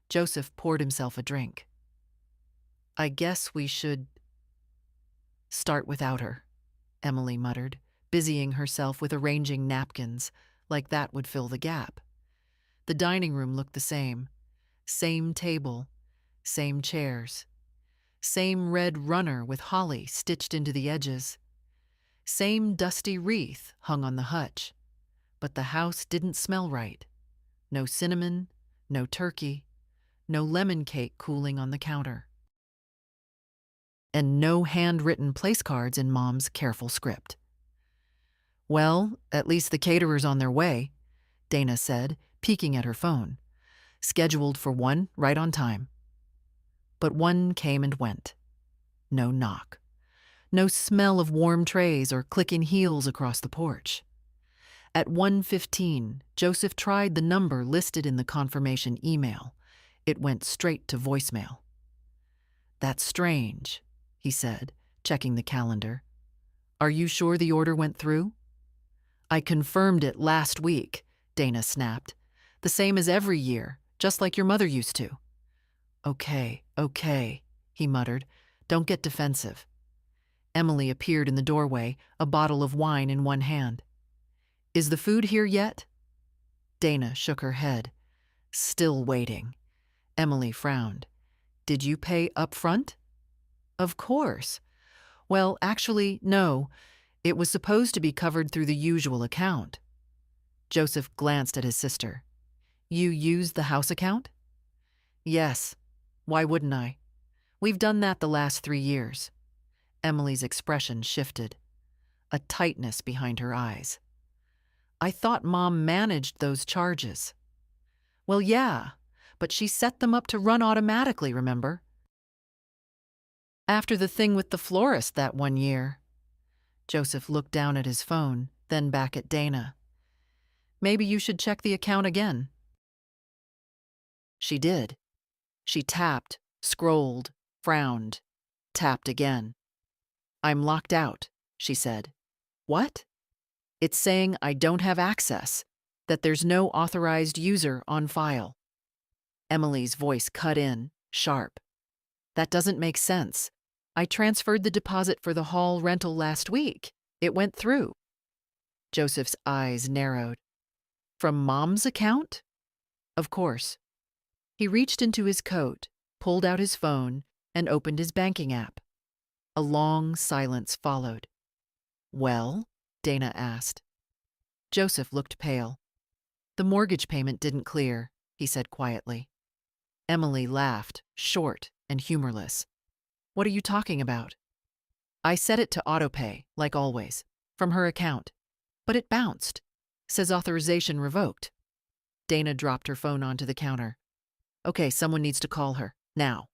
Joseph poured himself a drink. "I guess we should..." Start without her, Emily muttered, busying herself with arranging napkins, like that would fill the gap. The dining room looked the same. Same table, same chairs. Same red runner with holly stitched into the edges. Same dusty wreath hung on the hutch. But the house didn't smell right. No cinnamon, no turkey, no lemon cake cooling on the counter. And no handwritten place cards in Mom's careful script. Well, at least the caterer's on their way, Dana said, peeking at her phone. Scheduled for 1 right on time. But 1 came and went. No knock. No smell of warm trays or clicking heels across the porch. At 1:15, Joseph tried the number listed in the confirmation email. It went straight to voicemail. That's strange, he said, checking the calendar. Are you sure the order went through? I confirmed it last week, Dana snapped. The same as every year, just like your mother used to. Okay, he muttered. Don't get defensive. Emily appeared in the doorway, a bottle of wine in one hand. Is the food here yet? Dana shook her head. Still waiting. Emily frowned. Did you pay up front? Of course. Well, actually, no. It was supposed to be covered through the usual account. Joseph glanced at his sister. You used the house account? Yes. Why wouldn't I? We've done that the last 3 years. Emily's expression shifted, a tightness behind her eyes. I thought Mom managed those charges. Well, yeah, but she set them up to run automatically, remember? After the thing with the florist that one year. Joseph looked down at his phone, then back at Dana. Maybe you should check the account again. She did. She tapped, scrolled, frowned, tapped again. I'm locked out, she said. What? It's saying I don't have access, that there's no authorized user on file. Emily's voice cut in, sharp. That doesn't make sense. I transferred the deposit for the hall rental last week. It went through. Joseph's eyes narrowed. From Mom's account? Of course. He reached into his coat, pulled out his phone, and opened his banking app. A long silence followed. Well? Dana asked. Joseph looked pale. The mortgage payment didn't clear, he said quietly. Emily laughed, short and humorless. What are you talking about? I set it to autopay, like always, from her account. But it bounced. Says authorization revoked. Dana dropped her phone onto the counter. Okay, someone needs to call her, now.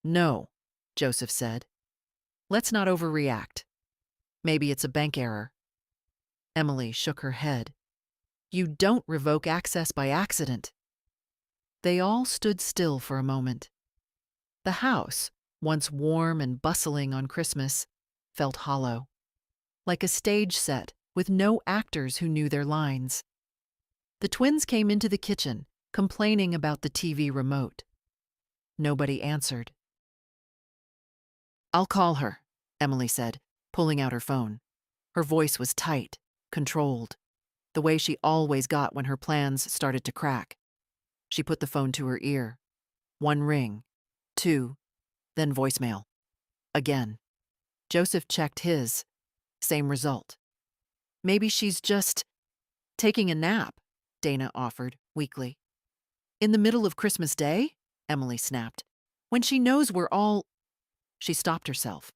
No, Joseph said. Let's not overreact. Maybe it's a bank error. Emily shook her head. You don't revoke access by accident. They all stood still for a moment. The house, once warm and bustling on Christmas, felt hollow, like a stage set with no actors who knew their lines. The twins came into the kitchen, complaining about the TV remote. Nobody answered. I'll call her, Emily said, pulling out her phone. Her voice was tight, controlled, the way she always got when her plans started to crack. She put the phone to her ear. 1 ring, 2, then voicemail. Again. Joseph checked his. Same result. Maybe she's just taking a nap, Dana offered, weakly. In the middle of Christmas Day? Emily snapped. When she knows we're all... She stopped herself.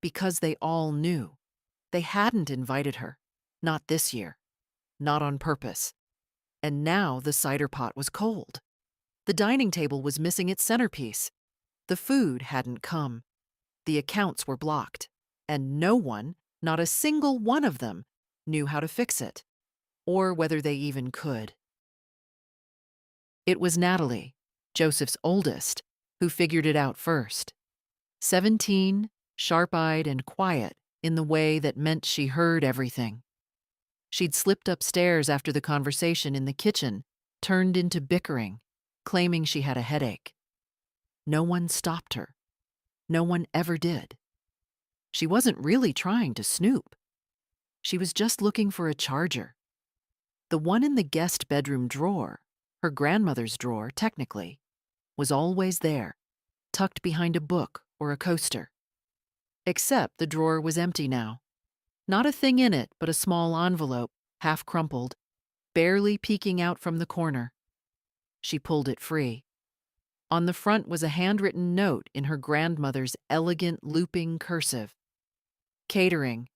Because they all knew. They hadn't invited her. Not this year. Not on purpose. And now the cider pot was cold. The dining table was missing its centerpiece. The food hadn't come. The accounts were blocked. And no one, not a single one of them, knew how to fix it. Or whether they even could. It was Natalie, Joseph's oldest, who figured it out first. 17, sharp-eyed and quiet in the way that meant she heard everything. She'd slipped upstairs after the conversation in the kitchen turned into bickering, claiming she had a headache. No one stopped her. No one ever did. She wasn't really trying to snoop. She was just looking for a charger. The one in the guest bedroom drawer, her grandmother's drawer, technically, was always there, tucked behind a book or a coaster. Except the drawer was empty now. Not a thing in it but a small envelope, half crumpled, barely peeking out from the corner. She pulled it free. On the front was a handwritten note in her grandmother's elegant looping cursive. Catering.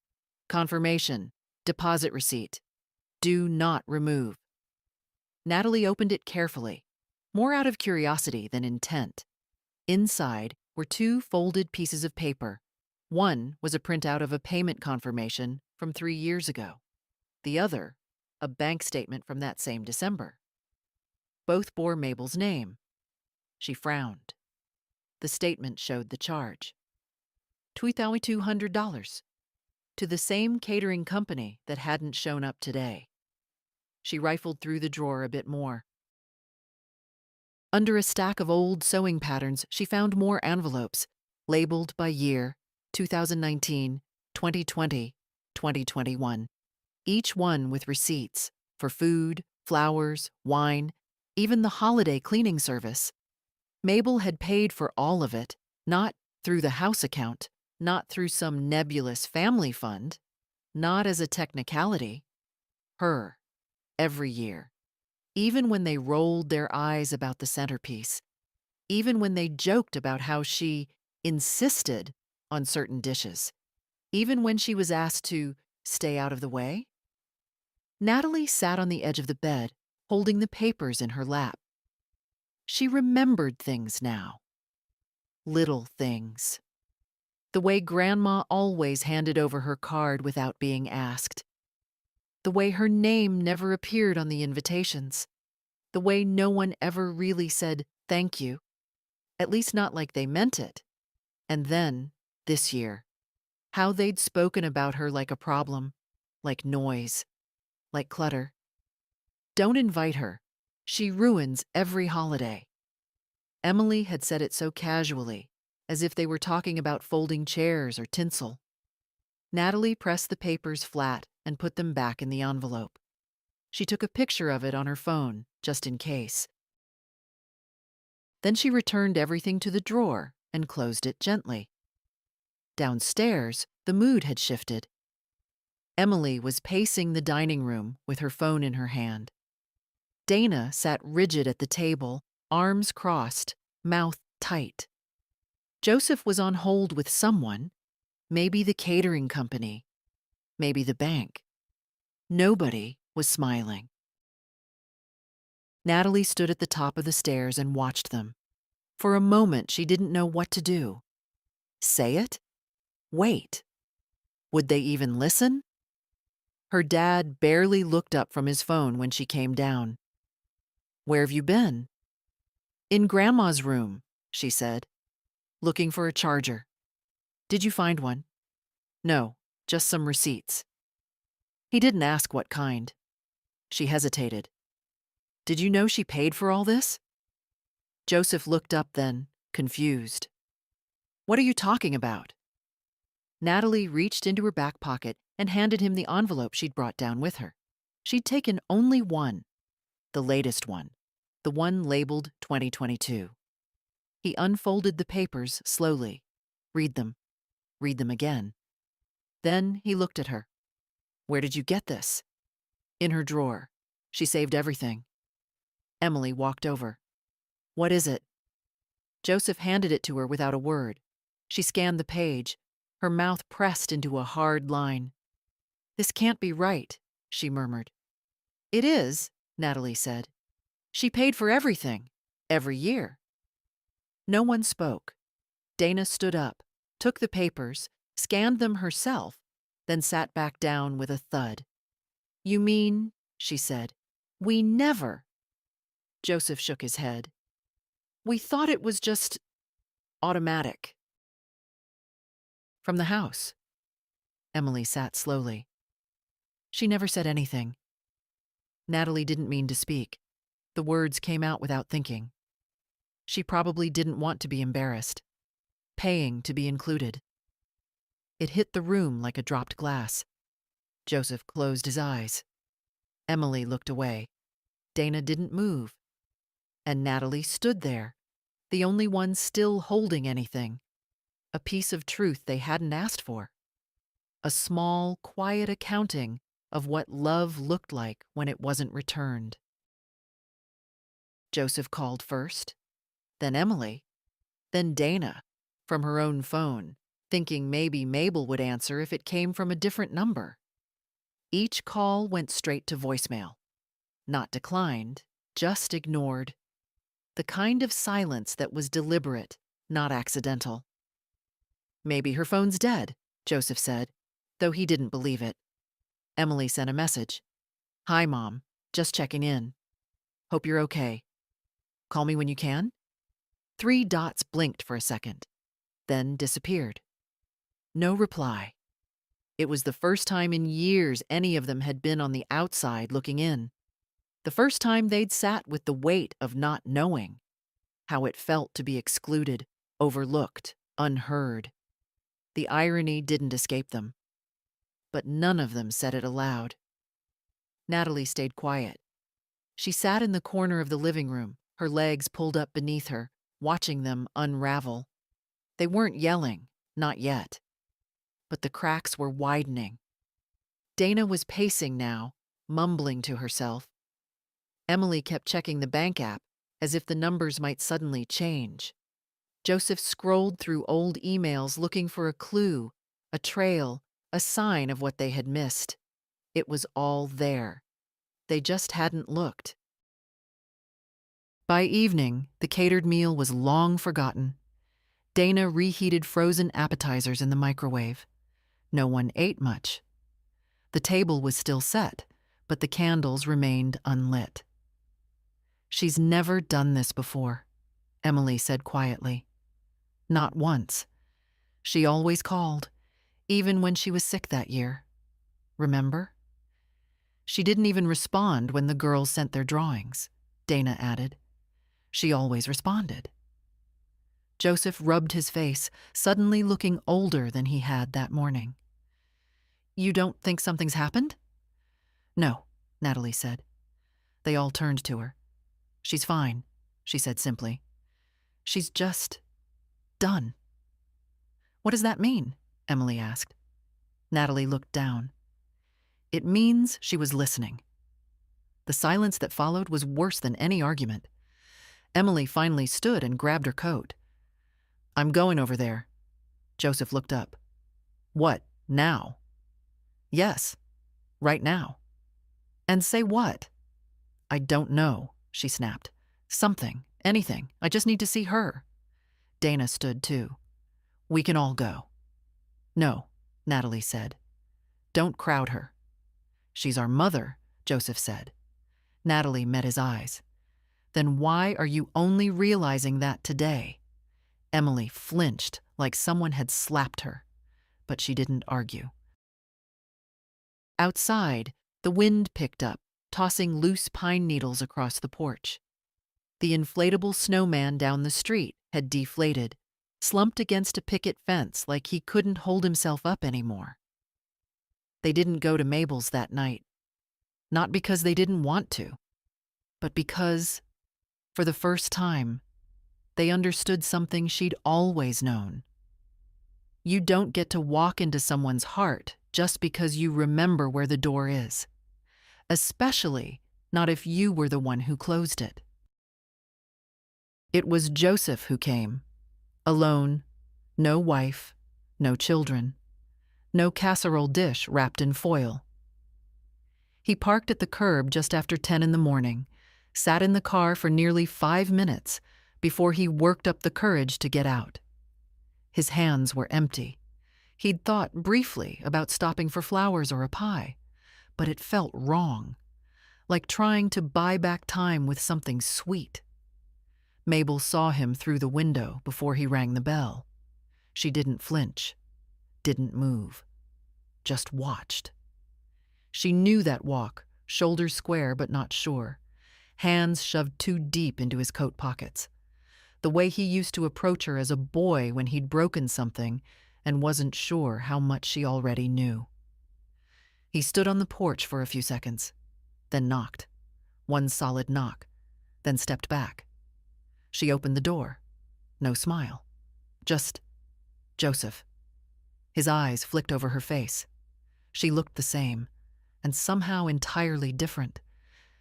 Confirmation. Deposit receipt. Do not remove. Natalie opened it carefully, more out of curiosity than intent. Inside were 2 folded pieces of paper. One was a printout of a payment confirmation from 3 years ago. The other, a bank statement from that same December. Both bore Mabel's name. She frowned. The statement showed the charge. $2,200. To the same catering company that hadn't shown up today. She rifled through the drawer a bit more. Under a stack of old sewing patterns, she found more envelopes, labeled by year, 2019, 2020, 2021. Each one with receipts for food, flowers, wine, even the holiday cleaning service. Mabel had paid for all of it, not through the house account, not through some nebulous family fund, not as a technicality. Her, every year. Even when they rolled their eyes about the centerpiece. Even when they joked about how she insisted on certain dishes. Even when she was asked to stay out of the way. Natalie sat on the edge of the bed, holding the papers in her lap. She remembered things now. Little things. The way Grandma always handed over her card without being asked. The way her name never appeared on the invitations. The way no one ever really said thank you. At least not like they meant it. And then, this year, how they'd spoken about her like a problem, like noise, like clutter. Don't invite her. She ruins every holiday. Emily had said it so casually, as if they were talking about folding chairs or tinsel. Natalie pressed the papers flat and put them back in the envelope. She took a picture of it on her phone, just in case. Then she returned everything to the drawer and closed it gently. Downstairs, the mood had shifted. Emily was pacing the dining room with her phone in her hand. Dana sat rigid at the table, arms crossed, mouth tight. Joseph was on hold with someone, maybe the catering company, maybe the bank. Nobody was smiling. Natalie stood at the top of the stairs and watched them. For a moment, she didn't know what to do. Say it? Wait. Would they even listen? Her dad barely looked up from his phone when she came down. "Where have you been?" "In Grandma's room," she said. "Looking for a charger." "Did you find one?" "No, just some receipts." He didn't ask what kind. She hesitated. "Did you know she paid for all this?" Joseph looked up then, confused. "What are you talking about?" Natalie reached into her back pocket and handed him the envelope she'd brought down with her. She'd taken only one, the latest one, the one labeled 2022. He unfolded the papers slowly. Read them again. Then he looked at her. "Where did you get this?" "In her drawer. She saved everything." Emily walked over. "What is it?" Joseph handed it to her without a word. She scanned the page, her mouth pressed into a hard line. "This can't be right," she murmured. "It is," Natalie said. "She paid for everything, every year." No one spoke. Dana stood up, took the papers, scanned them herself, then sat back down with a thud. "You mean," she said, "we never—" Joseph shook his head. "We thought it was just automatic." "From the house." Emily sat slowly. She never said anything. Natalie didn't mean to speak. The words came out without thinking. She probably didn't want to be embarrassed. Paying to be included. It hit the room like a dropped glass. Joseph closed his eyes. Emily looked away. Dana didn't move. And Natalie stood there, the only one still holding anything. A piece of truth they hadn't asked for. A small, quiet accounting of what love looked like when it wasn't returned. Joseph called first, then Emily, then Dana, from her own phone, thinking maybe Mabel would answer if it came from a different number. Each call went straight to voicemail. Not declined, just ignored. The kind of silence that was deliberate, not accidental. Maybe her phone's dead, Joseph said, though he didn't believe it. Emily sent a message. Hi, Mom. Just checking in. Hope you're okay. Call me when you can? 3 dots blinked for a second, then disappeared. No reply. It was the first time in years any of them had been on the outside looking in. The first time they'd sat with the weight of not knowing, how it felt to be excluded, overlooked, unheard. The irony didn't escape them. But none of them said it aloud. Natalie stayed quiet. She sat in the corner of the living room, her legs pulled up beneath her, watching them unravel. They weren't yelling, not yet. But the cracks were widening. Dana was pacing now, mumbling to herself. Emily kept checking the bank app, as if the numbers might suddenly change. Joseph scrolled through old emails looking for a clue, a trail, a sign of what they had missed. It was all there. They just hadn't looked. By evening, the catered meal was long forgotten. Dana reheated frozen appetizers in the microwave. No one ate much. The table was still set, but the candles remained unlit. She's never done this before, Emily said quietly. Not once. She always called, even when she was sick that year. Remember? She didn't even respond when the girls sent their drawings, Dana added. She always responded. Joseph rubbed his face, suddenly looking older than he had that morning. You don't think something's happened? No, Natalie said. They all turned to her. She's fine, she said simply. She's just done. What does that mean? Emily asked. Natalie looked down. It means she was listening. The silence that followed was worse than any argument. Emily finally stood and grabbed her coat. I'm going over there. Joseph looked up. What, now? Yes, right now. And say what? I don't know, she snapped. Something, anything. I just need to see her. Dana stood too. We can all go. No, Natalie said. Don't crowd her. She's our mother, Joseph said. Natalie met his eyes. Then why are you only realizing that today? Emily flinched like someone had slapped her, but she didn't argue. Outside, the wind picked up, tossing loose pine needles across the porch. The inflatable snowman down the street had deflated, slumped against a picket fence like he couldn't hold himself up anymore. They didn't go to Mabel's that night. Not because they didn't want to, but because, for the first time, they understood something she'd always known. You don't get to walk into someone's heart just because you remember where the door is, especially not if you were the one who closed it. It was Joseph who came, alone, no wife, no children, no casserole dish wrapped in foil. He parked at the curb just after 10 in the morning, sat in the car for nearly 5 minutes before he worked up the courage to get out. His hands were empty. He'd thought briefly about stopping for flowers or a pie, but it felt wrong, like trying to buy back time with something sweet. Mabel saw him through the window before he rang the bell. She didn't flinch, didn't move, just watched. She knew that walk, shoulders square but not sure, hands shoved too deep into his coat pockets. The way he used to approach her as a boy when he'd broken something, and wasn't sure how much she already knew. He stood on the porch for a few seconds, then knocked. One solid knock, then stepped back. She opened the door. No smile. Just Joseph. His eyes flicked over her face. She looked the same, and somehow entirely different.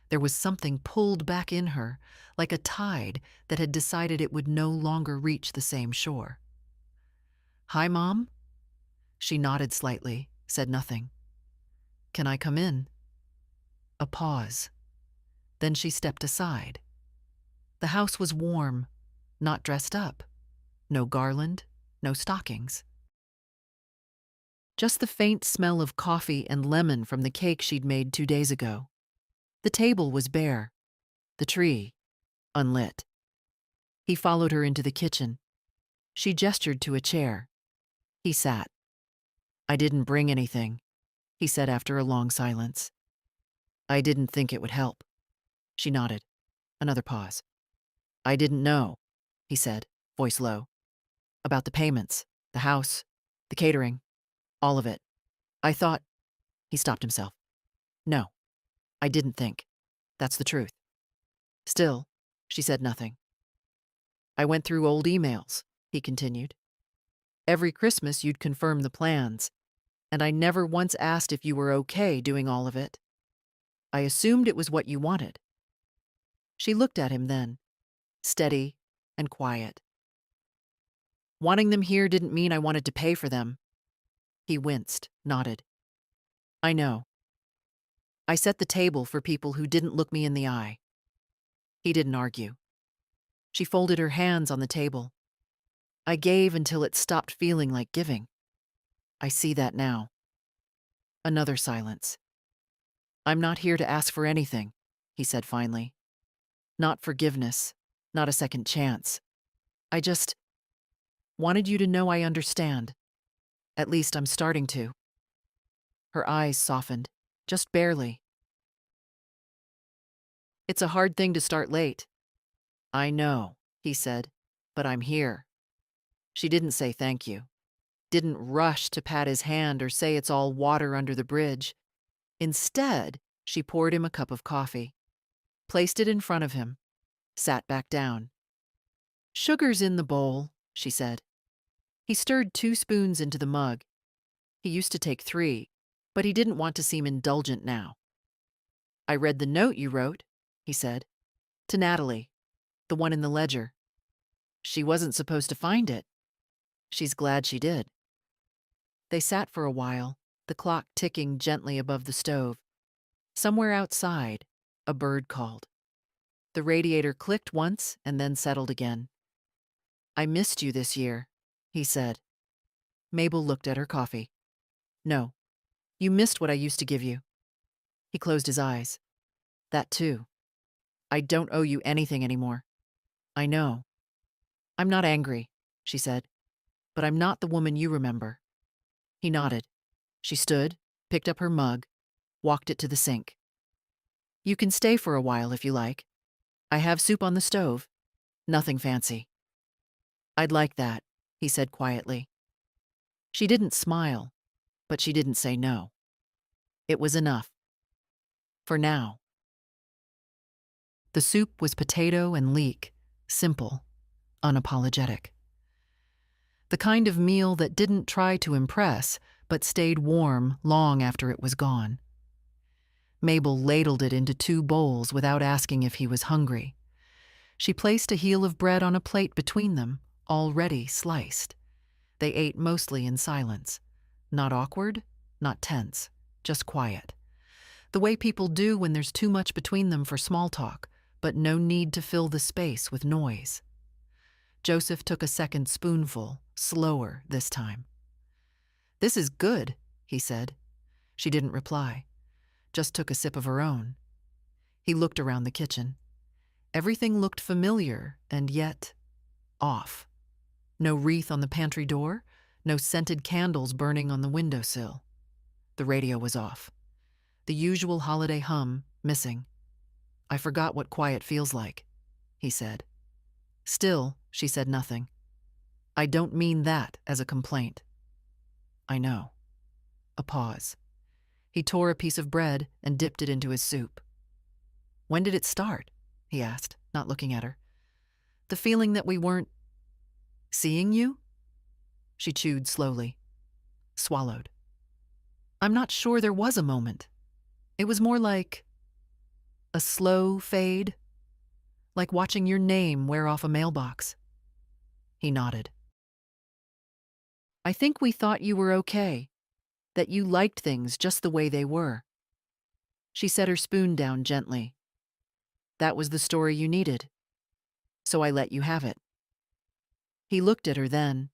There was something pulled back in her, like a tide that had decided it would no longer reach the same shore. "Hi, Mom?" She nodded slightly, said nothing. "Can I come in?" A pause. Then she stepped aside. The house was warm, not dressed up. No garland, no stockings. Just the faint smell of coffee and lemon from the cake she'd made 2 days ago. The table was bare. The tree, unlit. He followed her into the kitchen. She gestured to a chair. He sat. "I didn't bring anything," he said after a long silence. "I didn't think it would help." She nodded. Another pause. "I didn't know," he said, voice low. "About the payments, the house, the catering, all of it. I thought—" He stopped himself. "No, I didn't think. That's the truth." Still, she said nothing. "I went through old emails," he continued. "Every Christmas you'd confirm the plans, and I never once asked if you were okay doing all of it. I assumed it was what you wanted." She looked at him then, steady and quiet. "Wanting them here didn't mean I wanted to pay for them." He winced, nodded. "I know. I set the table for people who didn't look me in the eye." He didn't argue. She folded her hands on the table. "I gave until it stopped feeling like giving. I see that now." Another silence. "I'm not here to ask for anything," he said finally. "Not forgiveness, not a second chance. I just wanted you to know I understand. At least I'm starting to." Her eyes softened, just barely. "It's a hard thing to start late." "I know," he said, "but I'm here." She didn't say thank you. Didn't rush to pat his hand or say it's all water under the bridge. Instead, she poured him a cup of coffee, placed it in front of him, sat back down. "Sugar's in the bowl," she said. He stirred 2 spoons into the mug. He used to take 3, but he didn't want to seem indulgent now. "I read the note you wrote," he said, "to Natalie, the one in the ledger. She wasn't supposed to find it. She's glad she did." They sat for a while, the clock ticking gently above the stove. Somewhere outside, a bird called. The radiator clicked once and then settled again. "I missed you this year," he said. Mabel looked at her coffee. "No, you missed what I used to give you." He closed his eyes. "That too. I don't owe you anything anymore." "I know." "I'm not angry," she said, "but I'm not the woman you remember." He nodded. She stood, picked up her mug, walked it to the sink. "You can stay for a while if you like. I have soup on the stove. Nothing fancy." "I'd like that," he said quietly. She didn't smile, but she didn't say no. It was enough. For now. The soup was potato and leek, simple, unapologetic. The kind of meal that didn't try to impress, but stayed warm long after it was gone. Mabel ladled it into 2 bowls without asking if he was hungry. She placed a heel of bread on a plate between them, already sliced. They ate mostly in silence. Not awkward, not tense, just quiet. The way people do when there's too much between them for small talk, but no need to fill the space with noise. Joseph took a second spoonful, slower this time. "This is good," he said. She didn't reply, just took a sip of her own. He looked around the kitchen. Everything looked familiar and yet off. No wreath on the pantry door, no scented candles burning on the windowsill. The radio was off. The usual holiday hum missing. "I forgot what quiet feels like," he said. Still, she said nothing. "I don't mean that as a complaint." I know. A pause. He tore a piece of bread and dipped it into his soup. When did it start? He asked, not looking at her. The feeling that we weren't seeing you? She chewed slowly, swallowed. I'm not sure there was a moment. It was more like a slow fade, like watching your name wear off a mailbox. He nodded. I think we thought you were okay, that you liked things just the way they were. She set her spoon down gently. That was the story you needed, so I let you have it. He looked at her then,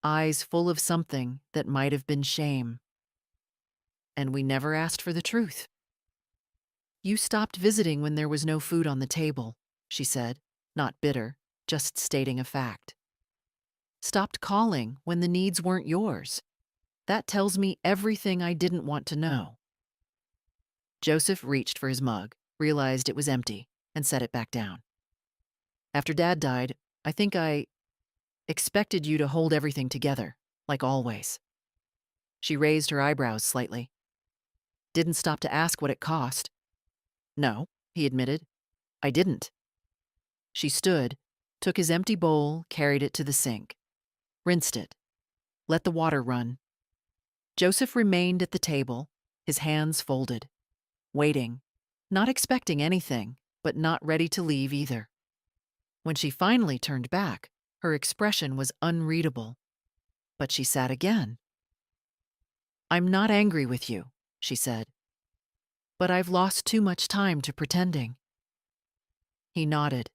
eyes full of something that might have been shame. And we never asked for the truth. You stopped visiting when there was no food on the table, she said, not bitter, just stating a fact. Stopped calling when the needs weren't yours. That tells me everything I didn't want to know. Joseph reached for his mug, realized it was empty, and set it back down. After Dad died, I think I expected you to hold everything together, like always. She raised her eyebrows slightly. Didn't stop to ask what it cost. No, he admitted. I didn't. She stood, took his empty bowl, carried it to the sink. Rinsed it. Let the water run. Joseph remained at the table, his hands folded, waiting, not expecting anything, but not ready to leave either. When she finally turned back, her expression was unreadable. But she sat again. I'm not angry with you, she said. But I've lost too much time to pretending. He nodded.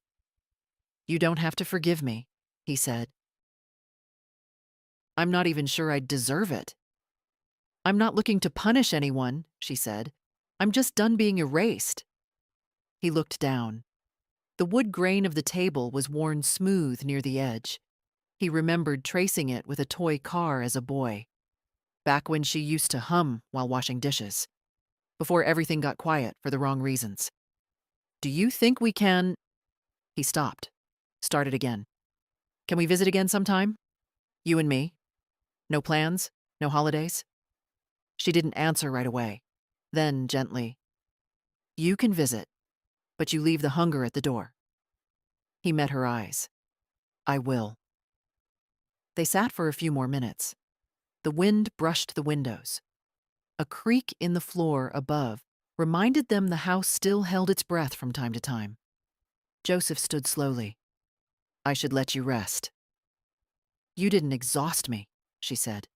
You don't have to forgive me, he said. I'm not even sure I deserve it. I'm not looking to punish anyone, she said. I'm just done being erased. He looked down. The wood grain of the table was worn smooth near the edge. He remembered tracing it with a toy car as a boy, back when she used to hum while washing dishes, before everything got quiet for the wrong reasons. Do you think we can... He stopped, started again. Can we visit again sometime? You and me? No plans? No holidays? She didn't answer right away. Then, gently, you can visit, but you leave the hunger at the door. He met her eyes. I will. They sat for a few more minutes. The wind brushed the windows. A creak in the floor above reminded them the house still held its breath from time to time. Joseph stood slowly. I should let you rest. You didn't exhaust me, she said.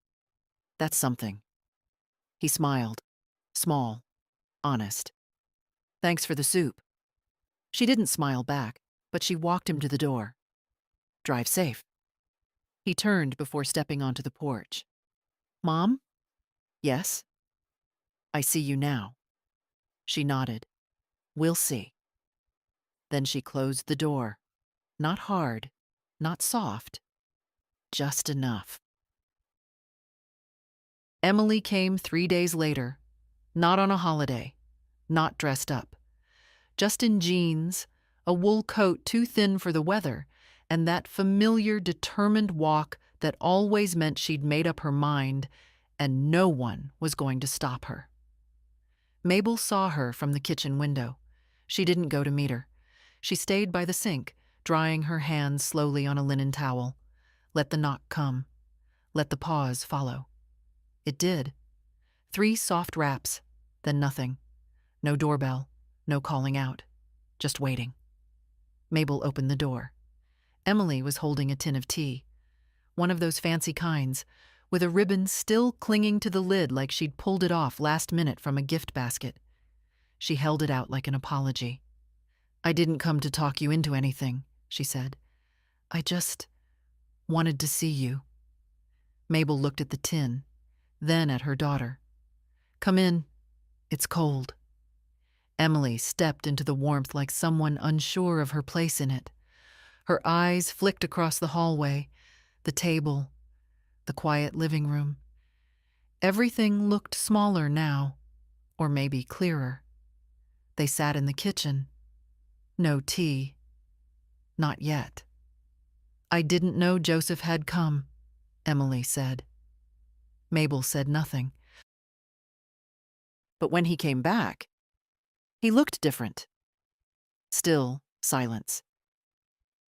That's something. He smiled, small, honest. Thanks for the soup. She didn't smile back, but she walked him to the door. Drive safe. He turned before stepping onto the porch. Mom? Yes? I see you now. She nodded. We'll see. Then she closed the door. Not hard, not soft, just enough. Emily came 3 days later, not on a holiday, not dressed up, just in jeans, a wool coat too thin for the weather, and that familiar, determined walk that always meant she'd made up her mind and no one was going to stop her. Mabel saw her from the kitchen window. She didn't go to meet her. She stayed by the sink, drying her hands slowly on a linen towel. Let the knock come. Let the pause follow. It did. 3 soft raps, then nothing. No doorbell, no calling out. Just waiting. Mabel opened the door. Emily was holding a tin of tea. One of those fancy kinds, with a ribbon still clinging to the lid like she'd pulled it off last minute from a gift basket. She held it out like an apology. I didn't come to talk you into anything, she said. I just wanted to see you. Mabel looked at the tin, then at her daughter. Come in. It's cold. Emily stepped into the warmth like someone unsure of her place in it. Her eyes flicked across the hallway, the table, the quiet living room. Everything looked smaller now, or maybe clearer. They sat in the kitchen. No tea. Not yet. I didn't know Joseph had come, Emily said. Mabel said nothing. But when he came back, he looked different. Still silence.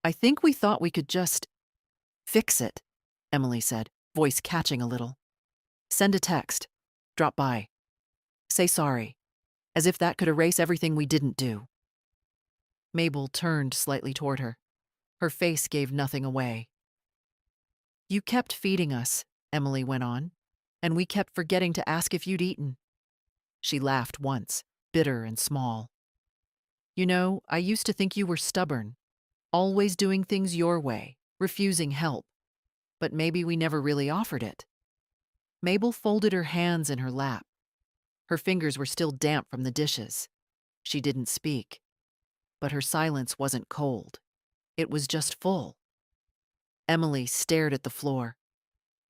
I think we thought we could just fix it, Emily said, voice catching a little. Send a text. Drop by. Say sorry. As if that could erase everything we didn't do. Mabel turned slightly toward her. Her face gave nothing away. You kept feeding us, Emily went on, and we kept forgetting to ask if you'd eaten. She laughed once, bitter and small. You know, I used to think you were stubborn, always doing things your way, refusing help. But maybe we never really offered it. Mabel folded her hands in her lap. Her fingers were still damp from the dishes. She didn't speak. But her silence wasn't cold. It was just full. Emily stared at the floor.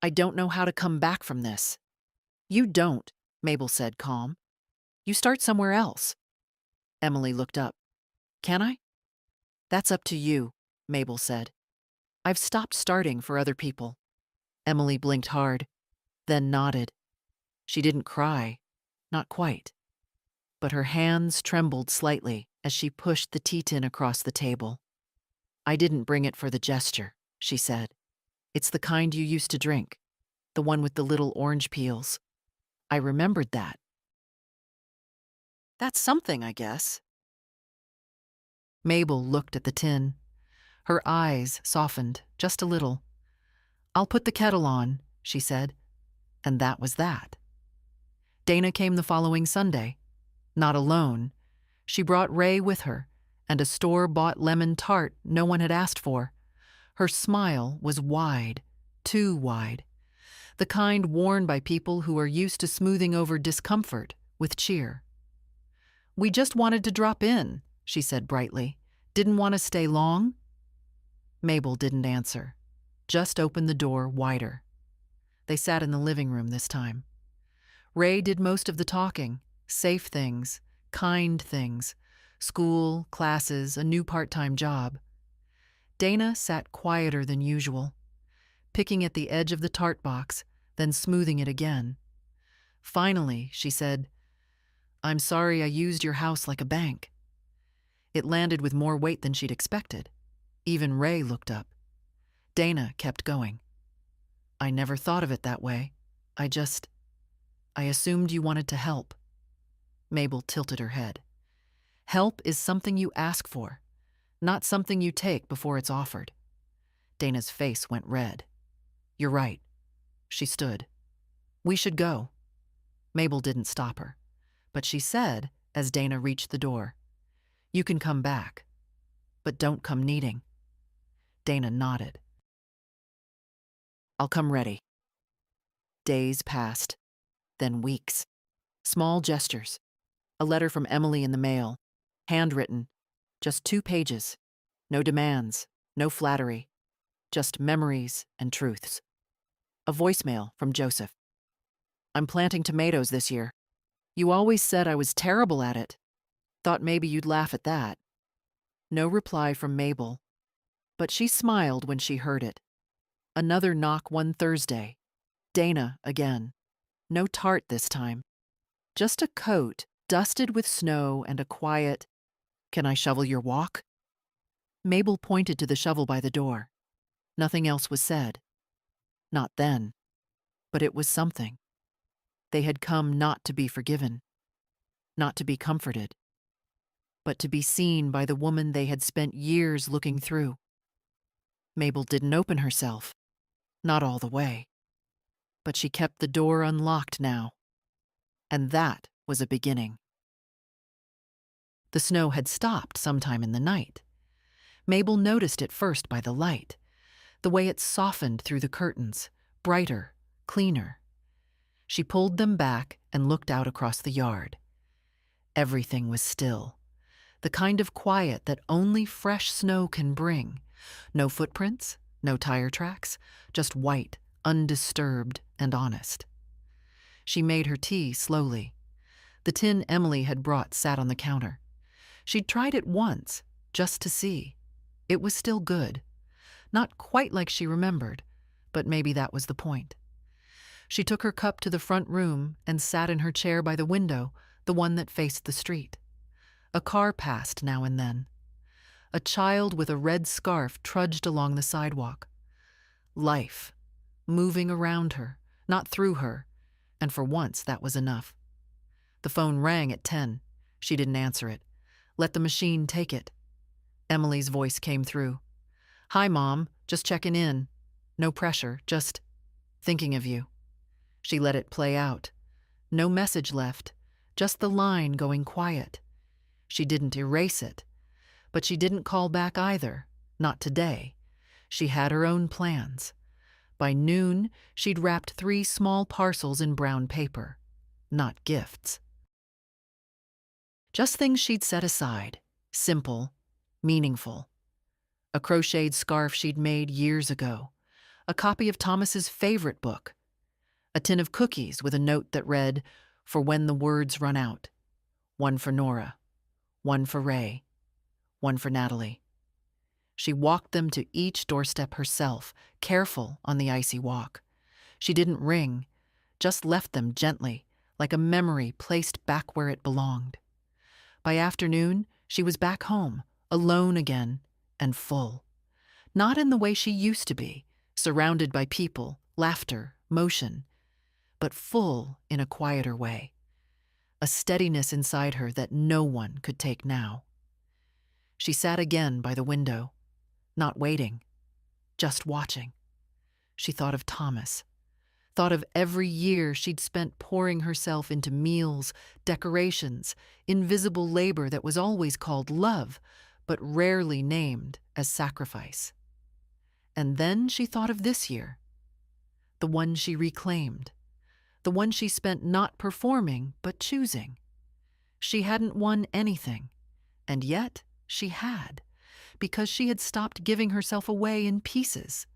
I don't know how to come back from this. You don't, Mabel said, calm. You start somewhere else. Emily looked up. Can I? That's up to you, Mabel said. I've stopped starting for other people. Emily blinked hard, then nodded. She didn't cry, not quite. But her hands trembled slightly as she pushed the tea tin across the table. I didn't bring it for the gesture, she said. It's the kind you used to drink, the one with the little orange peels. I remembered that. That's something, I guess. Mabel looked at the tin. Her eyes softened just a little. I'll put the kettle on, she said. And that was that. Dana came the following Sunday. Not alone. She brought Ray with her, and a store-bought lemon tart no one had asked for. Her smile was wide, too wide. The kind worn by people who are used to smoothing over discomfort with cheer. We just wanted to drop in, she said brightly. Didn't want to stay long? Mabel didn't answer, just opened the door wider. They sat in the living room this time. Ray did most of the talking, safe things, kind things, school, classes, a new part-time job. Dana sat quieter than usual, picking at the edge of the tart box, then smoothing it again. Finally, she said, I'm sorry I used your house like a bank. It landed with more weight than she'd expected. Even Ray looked up. Dana kept going. I never thought of it that way. I assumed you wanted to help. Mabel tilted her head. Help is something you ask for, not something you take before it's offered. Dana's face went red. You're right. She stood. We should go. Mabel didn't stop her, but she said, as Dana reached the door, you can come back, but don't come needing. Dana nodded. I'll come ready. Days passed, then weeks. Small gestures. A letter from Emily in the mail, handwritten, just 2 pages. No demands, no flattery, just memories and truths. A voicemail from Joseph. I'm planting tomatoes this year. You always said I was terrible at it. Thought maybe you'd laugh at that. No reply from Mabel, but she smiled when she heard it. Another knock one Thursday. Dana again. No tart this time. Just a coat dusted with snow and a quiet, can I shovel your walk? Mabel pointed to the shovel by the door. Nothing else was said. Not then. But it was something. They had come not to be forgiven, not to be comforted, but to be seen by the woman they had spent years looking through. Mabel didn't open herself, not all the way, but she kept the door unlocked now. And that was a beginning. The snow had stopped sometime in the night. Mabel noticed it first by the light, the way it softened through the curtains, brighter, cleaner. She pulled them back and looked out across the yard. Everything was still, the kind of quiet that only fresh snow can bring. No footprints, no tire tracks, just white, undisturbed and honest. She made her tea slowly. The tin Emily had brought sat on the counter. She'd tried it once, just to see. It was still good. Not quite like she remembered, but maybe that was the point. She took her cup to the front room and sat in her chair by the window, the one that faced the street. A car passed now and then. A child with a red scarf trudged along the sidewalk. Life, moving around her, not through her, and for once that was enough. The phone rang at 10. She didn't answer it. Let the machine take it. Emily's voice came through. "Hi, Mom, just checking in. No pressure, just thinking of you." She let it play out. No message left, just the line going quiet. She didn't erase it, but she didn't call back either, not today. She had her own plans. By noon, she'd wrapped 3 small parcels in brown paper. Not gifts. Just things she'd set aside, simple, meaningful. A crocheted scarf she'd made years ago, a copy of Thomas's favorite book, a tin of cookies with a note that read, "For when the words run out." One for Nora, one for Ray, one for Natalie. She walked them to each doorstep herself, careful on the icy walk. She didn't ring, just left them gently, like a memory placed back where it belonged. By afternoon, she was back home, alone again, and full. Not in the way she used to be, surrounded by people, laughter, motion, but full in a quieter way. A steadiness inside her that no one could take now. She sat again by the window, not waiting, just watching. She thought of Thomas, thought of every year she'd spent pouring herself into meals, decorations, invisible labor that was always called love, but rarely named as sacrifice. And then she thought of this year, the one she reclaimed, the one she spent not performing but choosing. She hadn't won anything, and yet she had, because she had stopped giving herself away in pieces.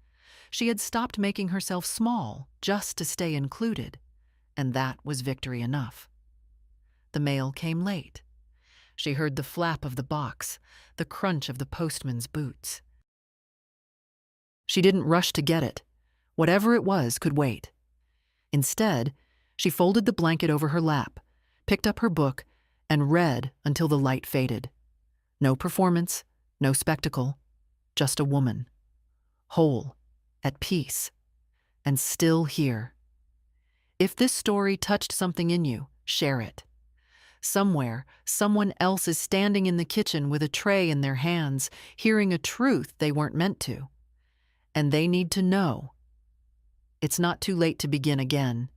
She had stopped making herself small just to stay included, and that was victory enough. The mail came late. She heard the flap of the box, the crunch of the postman's boots. She didn't rush to get it. Whatever it was could wait. Instead, she folded the blanket over her lap, picked up her book, and read until the light faded. No performance, no spectacle, just a woman, whole, at peace, and still here. If this story touched something in you, share it. Somewhere, someone else is standing in the kitchen with a tray in their hands, hearing a truth they weren't meant to. And they need to know. It's not too late to begin again.